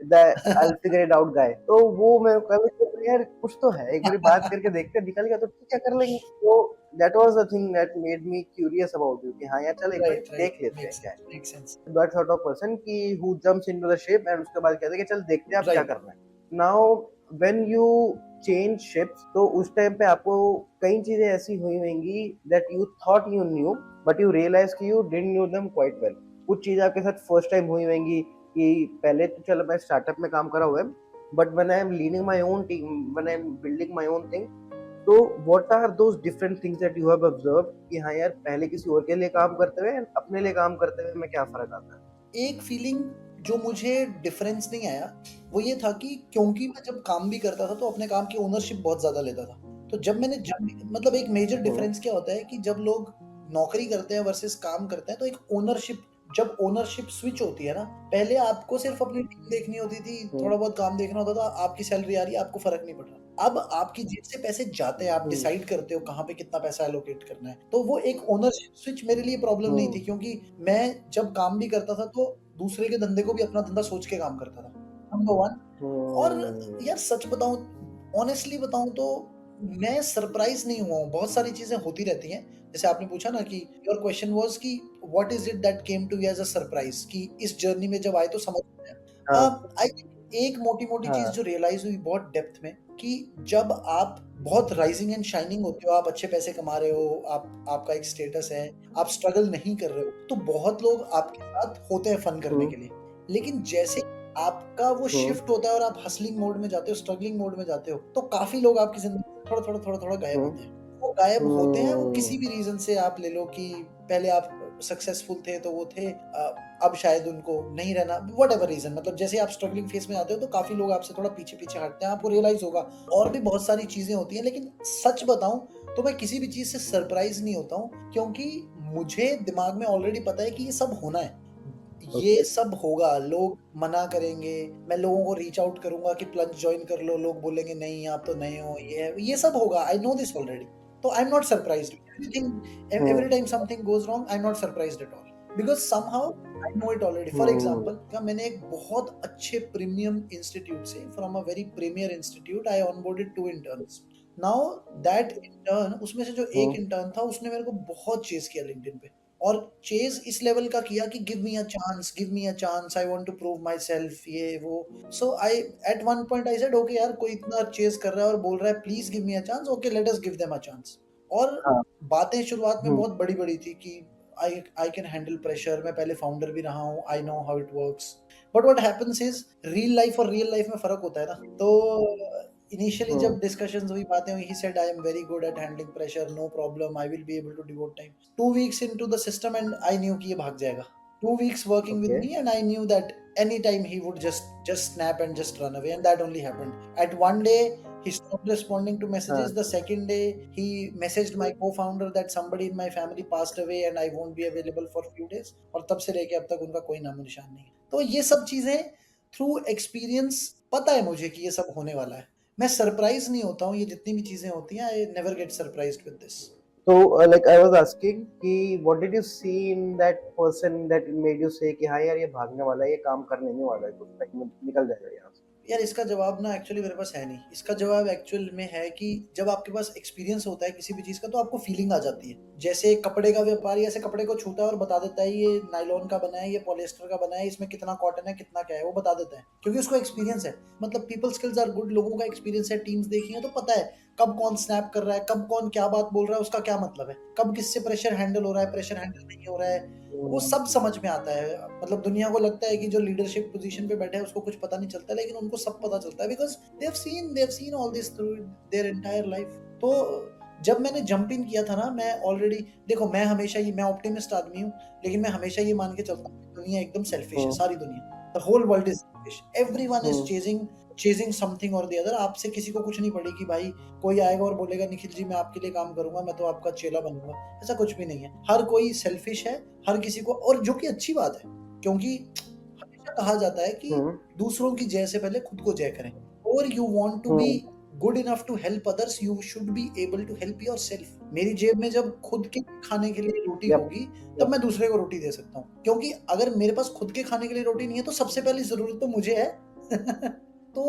the I'll figure it out guy, तो वो मैं कल यार कुछ तो है, एक बार बात करके देखते निकल गया तो क्या कर लेंगे, तो that was the thing that made me curious about you कि हाँ यार चल एक बार Right, देख लेते हैं makes क्या है. sense, makes sense. That sort of person कि who jumps into the ship and उसके बाद कहते हैं कि चल देखते हैं आप क्या Right. करना है. Now when you change ships, तो उस टाइम पे आपको कई चीजें ऐसी हुई होंगी that you thought you knew but you realized कि you didn't know them quite well. कुछ चीजें आपके साथ फर्स्ट टाइम हुई होंगी कि पहले तो चलो मैं स्टार्टअप में काम कर रहा हूँ, but when I am leading my own team, when I am building my own thing, तो what are those different things that you have observed कि हाँ यार पहले किसी और के लिए काम करते हुए अपने लिए काम करते हुए में क्या फर्क आता है. एक फीलिंग जो मुझे डिफरेंस नहीं आया वो ये था कि क्योंकि मैं जब काम भी करता था तो अपने काम की ओनरशिप बहुत ज्यादा लेता था. तो जब मतलब एक मेजर डिफरेंस क्या होता है कि जब लोग नौकरी करते हैं वर्सेस काम करते हैं, तो एक ओनरशिप, जब ओनरशिप स्विच होती है ना, पहले आपको सिर्फ अपनी टीम देखनी होती थी, थोड़ा बहुत काम देखना होता था, आपकी सैलरी आ रही है, आपको फर्क नहीं पड़ रहा. अब आपकी जेब से पैसे जाते हैं, आप डिसाइड करते हो कहाँ पे कितना पैसा एलोकेट करना है. तो वो एक ओनरशिप स्विच मेरे लिए प्रॉब्लम नहीं थी, क्योंकि मैं जब काम भी करता था तो दूसरे के धंधे को भी अपना धंधा सोच के काम करता था, नंबर वन. और यार सच बताऊं, ऑनेस्टली बताऊं तो मैं सरप्राइज नहीं हुआ हूँ. बहुत सारी चीजें होती रहती हैं, जैसे आपने पूछा ना कि योर क्वेश्चन वाज कि what is it that came to you as a surprise, कि इस जर्नी में जब आए तो समझ में आया. आई थिंक एक मोटी मोटी चीज जो रियलाइज हुई बहुत डेप्थ में, कि जब आप बहुत राइजिंग एंड शाइनिंग होते हो, आप अच्छे पैसे कमा रहे हो, आपका एक स्टेटस है, आप स्ट्रगल नहीं कर रहे हो, तो बहुत लोग आपके साथ होते हैं फन करने के लिए. लेकिन जैसे आपका वो शिफ्ट होता है और आप हसलिंग मोड में जाते हो, स्ट्रगलिंग मोड में जाते हो, तो काफी लोग आपकी जिंदगी से थोड़ा गायब होते हैं. वो गायब होते हैं, वो किसी भी रीजन से आप ले लो कि पहले आप सक्सेसफुल थे तो वो थे, अब शायद उनको नहीं रहना, वट एवर रीजन. मतलब जैसे आप स्ट्रगलिंग फेस में आते हो तो काफी लोग आपसे थोड़ा पीछे पीछे हटते हैं, आपको रियलाइज होगा. और भी बहुत सारी चीजें होती हैं, लेकिन सच बताऊं तो मैं किसी भी चीज से सरप्राइज नहीं होता हूँ, क्योंकि मुझे दिमाग में ऑलरेडी पता है कि ये सब होना है, ये सब होगा. लोग मना करेंगे, मैं लोगों को रीच आउट करूंगा कि प्लंज ज्वाइन कर लो, लोग बोलेंगे नहीं आप तो नए हो, ये सब होगा. I know this already. तो I am not surprised. Every time something goes wrong, I am not surprised at all, because somehow I know it already. For example, क्या मैंने एक बहुत अच्छे प्रीमियम इंस्टीट्यूट से, from a very premier institute, I onboarded 2 interns. Now that intern, उसमें से जो एक इंटर्न था उसने मेरे को बहुत चेज किया लिंक्डइन पे, और चेज इस लेवल का किया कि give me a chance, give me a chance, I want to prove myself, ये वो. So I at one point I said okay यार, कोई इतना चेज कर रहा है और बोल रहा है please give me a chance, okay let us give them a chance. और बातें शुरुआत में बहुत बड़ी बड़ी थी कि आई कैन हैंडल प्रेशर, मैं पहले फाउंडर भी रहा हूँ, I know how it works. But what happens is, real life और रियल लाइफ में फर्क होता है ना. तो इनिशियली जब डिस्कशंस हुई, बातें हुई, he said I am very good at handling pressure, no problem, I will be able to devote time. 2 weeks into the system and I knew कि ये भाग जाएगा. 2 weeks working with me and I knew that anytime he would just snap and just run away, and that only happened. At one day he stopped responding to messages. The second day he messaged my co-founder that somebody in my family passed away and I won't be available for few days. और तब से लेके अब तक उनका कोई नामो निशान नहीं है. तो ये सब चीजें थ्रू एक्सपीरियंस पता है मुझे कि ये सब होने वाला है. मैं सरप्राइज नहीं होता हूँ, ये जितनी भी चीजें होती हैं, I never get surprised with this. So, like I was asking कि what did you see in that person that made you say कि हाँ यार ये भागने वाला है, ये काम करने नहीं वाला है, कुछ टाइम में निकल जाएगा यहाँ से. यार इसका जवाब ना एक्चुअली मेरे पास है नहीं. इसका जवाब एक्चुअल में है कि जब आपके पास एक्सपीरियंस होता है किसी भी चीज का, तो आपको फीलिंग आ जाती है. जैसे कपड़े का व्यापारी ऐसे कपड़े को छूता है और बता देता है ये नायलॉन का बना है, ये पॉलिएस्टर का बना है, इसमें कितना कॉटन है, कितना क्या है, वो बता देता है, क्योंकि उसको एक्सपीरियंस है. मतलब पीपल स्किल्स आर गुड, लोगों का एक्सपीरियंस है, टीम्स देखी है, तो पता है कब कौन स्नैप कर रहा है, कब कौन क्या बात बोल रहा है, उसका क्या मतलब है, कब किससे प्रेशर हैंडल हो रहा है, प्रेशर हैंडल नहीं हो रहा है, वो सब समझ में आता है. मतलब दुनिया को लगता है कि जो लीडरशिप पोजीशन पे बैठे हैं उसको कुछ पता नहीं चलता, लेकिन उनको सब पता चलता है, because they have seen all this through their entire life. तो जब मैंने जंप इन किया था ना, मैं ऑलरेडी, देखो मैं हमेशा ये, मैं ऑप्टिमिस्ट आदमी हूँ, लेकिन मैं हमेशा ये मान के चलता हूँ दुनिया एकदम सेल्फिश है, सारी दुनिया, the whole world is selfish, everyone is chasing something और द अदर. आपसे किसी को कुछ नहीं पड़ी कि भाई कोई आएगा और बोलेगा निखिल जी मैं आपके लिए काम करूंगा, मैं तो आपका चेला बनूंगा. ऐसा कुछ भी नहीं है. हर कोई सेल्फिश है, हर किसी को, और जो कि अच्छी बात है, क्योंकि हमेशा कहा जाता है कि दूसरों की जय से पहले खुद को जय करें, और you want to be good enough to help others, you should be able to help yourself. मेरी जेब में जब खुद के खाने के लिए रोटी Yep. होगी तब मैं दूसरे को रोटी दे सकता हूँ, क्योंकि अगर मेरे पास खुद के खाने के लिए रोटी नहीं है तो सबसे पहली जरूरत तो मुझे है। तो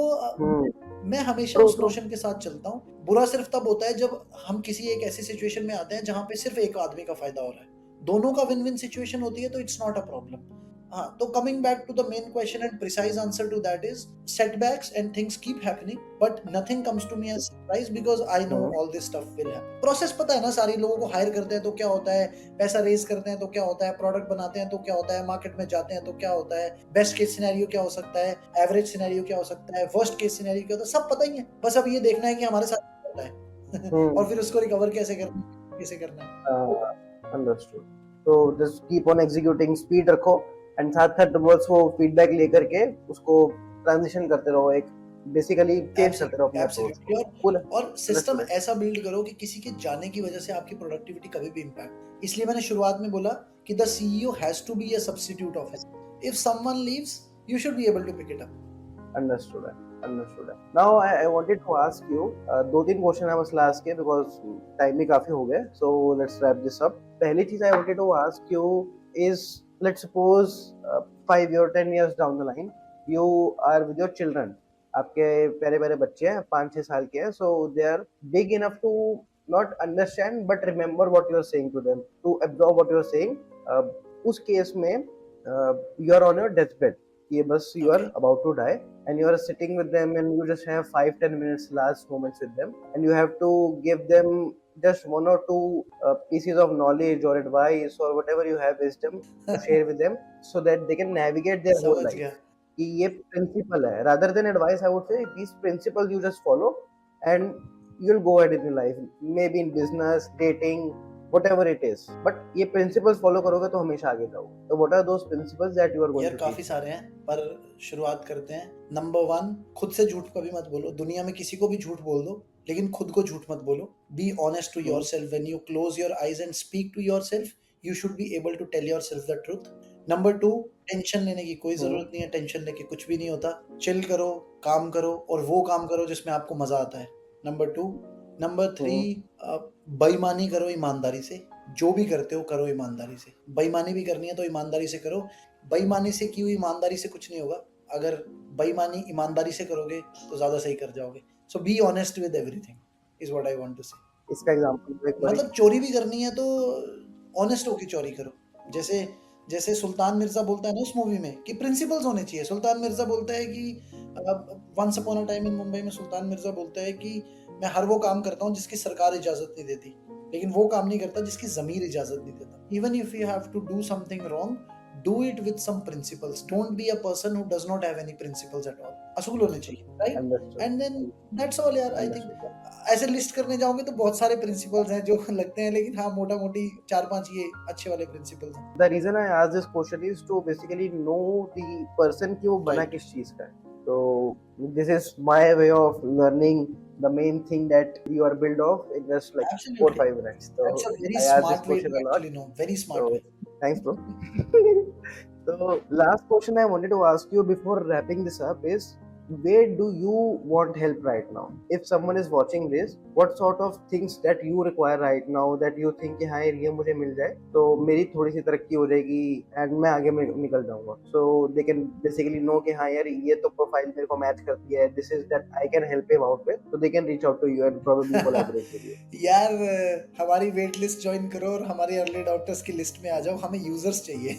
मैं हमेशा True, उस true. नोशन के साथ चलता हूँ। बुरा सिर्फ तब होता है जब हम किसी एक ऐसी सिचुएशन में आते हैं जहाँ पे सिर्फ एक आदमी का फायदा हो रहा है, दोनों का विन विन सिचुएशन होती है तो इट्स नॉट अ प्रॉब्लम। हाँ, तो coming back to the main question and precise answer to that is setbacks and things keep happening but nothing comes to me as surprise because I know all this stuff will happen. Process पता है ना, सारे लोगों को higher करते हैं तो क्या होता है, पैसा रेज करते हैं तो क्या होता है, प्रोडक्ट बनाते हैं तो क्या होता है, मार्केट में जाते हैं तो क्या होता है, बेस्ट केस सिनेरियो क्या हो सकता है, एवरेज सिनेरियो क्या हो सकता है, वर्स्ट केस सिनेरियो क्या होता है, सब पता ही है। बस अब ये देखना है कि हमारे साथ क्या होता है और फिर उसको रिकवर कैसे करना है। अंडरस्टूड। तो just keep on executing, speed रखो एंड साथ साथ बस वो फीडबैक लेकर के उसको ट्रांजिशन करते रहो, एक बेसिकली चेंज करते रहो अपने अप्रोच को। Absolutely, और सिस्टम ऐसा बिल्ड करो कि किसी के जाने की वजह से आपकी प्रोडक्टिविटी कभी भी इम्पैक्ट। इसलिए मैंने शुरुआत में बोला कि the CEO has to be a substitute of him. If someone leaves you should be able to pick it up. Understood है, अंडरस्टूड है। Now I wanted to ask you दो तीन क्वेश्चन है बस लास्ट के, बिकॉज टाइम भी काफी हो गए, so let's wrap this up. पहली चीज I wanted to ask you is, let's suppose 5 or 10 years down the line you are with your children, आपके प्यारे प्यारे बच्चे हैं 5-6 साल के हैं, so they are big enough to not understand but remember what you are saying to them, to absorb what you are saying. उस case में you are on your deathbed, ये बस you are about to die and you are sitting with them and you just have 5-10 minutes last moments with them and you have to give them just 1 or 2 pieces of knowledge or advice or whatever you have wisdom to share with them so that they can navigate their whole समझ life. गया। कि ये principal है, rather than advice I would say these principles you just follow and you'll go ahead in your life, maybe in business, dating, whatever it is, but ये principles follow करोगे तो हमेशा आगे जाओगे। तो what are those principles that you are going यार to काफी teach? सारे हैं, पर शुरुआत करते हैं। नंबर 1, खुद से झूठ कभी मत बोलो। दुनिया में किसी को भी झूठ बोल दो, लेकिन खुद को झूठ मत बोलो। Be honest to yourself. When you close your eyes and speak to yourself, you should be able to tell yourself the truth. Number 2, tension लेने की कोई जरूरत नहीं है। टेंशन लेके कुछ भी नहीं होता। चिल करो, काम करो, और वो काम करो जिसमें आपको मजा आता है। नंबर 2। नंबर 3, बेईमानी करो ईमानदारी से। जो भी करते हो करो ईमानदारी से। बेईमानी भी करनी है तो ईमानदारी से करो। बेईमानी से की हुई ईमानदारी से कुछ नहीं होगा। अगर बेईमानी ईमानदारी से करोगे तो ज्यादा सही कर जाओगे। So be honest with everything is what I want to say. इसका एग्जांपल दो एक बार। मतलब चोरी भी करनी है तो ऑनेस्ट होके चोरी करो। जैसे जैसे सुल्तान मिर्जा बोलता है ना उस मूवी में कि प्रिंसिपल्स होने चाहिए। सुल्तान मिर्जा बोलता है कि once upon a time in Mumbai में सुल्तान मिर्जा बोलता है कि मैं हर वो काम करता हूँ जिसकी सरकार इजाजत नहीं देती, लेकिन वो काम नहीं करता जिसकी जमीर इजाजत नहीं देता। Even if you have to do something wrong, do it with some principles. Don't be a person who does not have any principles at all. असूल होने चाहिए, right? Understood. And then that's all यार। I think ऐसे list करने जाओगे तो बहुत सारे प्रिंसिपल्स हैं जो लगते हैं, लेकिन हाँ मोटा मोटी 4-5 ये अच्छे वाले प्रिंसिपल्स हैं। The reason I asked this question is to basically know the person कि वो बना किस चीज का है। So this is my way of learning the main thing that you are built of in just like 4-5 minutes. So That's a very I ask this smart way question to a lot. actually know. Very smart way. Thanks, bro. So last question I wanted to ask you before wrapping this up is, where do you want help right now? If someone is watching this, what sort of things that you require right now that you think कि हाँ यार ये मुझे मिल जाए तो मेरी थोड़ी सी तरक्की हो जाएगी and मैं आगे निकल जाऊंगा। So they can basically know कि हाँ यार ये तो प्रोफाइल मेरे को मैच करती है, this is that I can help him out with, so they can reach out to you and probably collaborate with you. यार हमारी वेट लिस्ट ज्वाइन करो और हमारे अर्ली डॉक्टर्स की लिस्ट में आ जाओ। हमें यूजर्स चाहिए।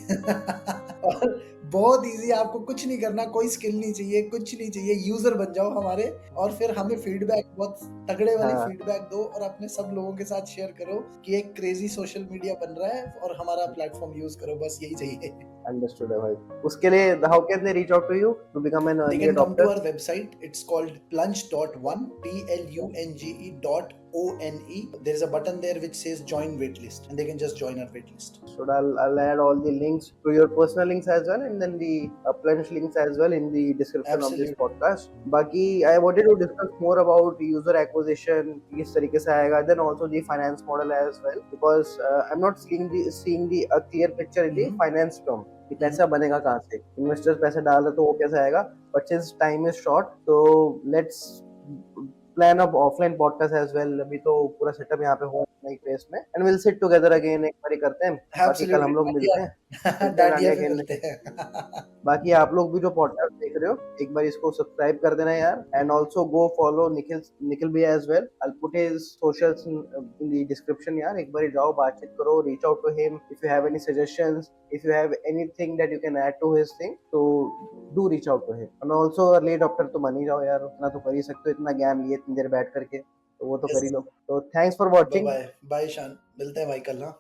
और बहुत इजी, आपको कुछ नहीं करना, कोई स्किल नहीं चाहिए, कुछ नहीं चाहिए। यूजर बन जाओ हमारे और फिर हमें फीडबैक, बहुत तगड़े वाली फीडबैक दो और अपने सब लोगों के साथ शेयर करो कि एक क्रेजी सोशल मीडिया बन रहा है और हमारा प्लेटफॉर्म यूज करो। बस यही चाहिए। Understood है भाई। उसके लिए how can they reach out to you to become an early adopter? They can come to our website. It's called plunge.one, plunge.one. There is a button there which says join waitlist, and they can just join our waitlist. So I'll add all the links to your personal links as well, and then the plunge links as well in the description of this podcast. बाकी I wanted to discuss more about user acquisition, किस तरीके से आएगा, then also the finance model as well, because I'm not seeing the clear picture in the finance term. कि पैसा बनेगा कहाँ से, इन्वेस्टर्स पैसे डाल रहे तो वो कैसे आएगा। But since time is short तो let's plan of offline podcast as well. अभी तो पूरा सेटअप यहाँ पे हो नई प्लेस में, and will sit together again, एक बारी करते हैं। बाकी कल हम एब्सोल्युटली लोग मिलते हैं, मिलते हैं गांधी डांडिया पे अगेन। मिलते हैं। बाकी आप लोग भी जो पॉडकास्ट देख रहे हो एक बार इसको सब्सक्राइब कर देना यार, and also go follow Nikhil, Nikhil भैया as well. I put his socials in the description यार, एक बार जाओ बातचीत करो, reach out to him if you have any suggestions, if you have anything that you can add to his thing, तो do reach out to him. And also early doctor तो बन ही जाओ यार, उतना तो कर ही सकते हो, इतना ज्ञान लिए इतनी देर बैठ करके, तो वो तो कर ही लो। तो thanks for bye watching. Bye bye Shaan, मिलते हैं भाई कल ना।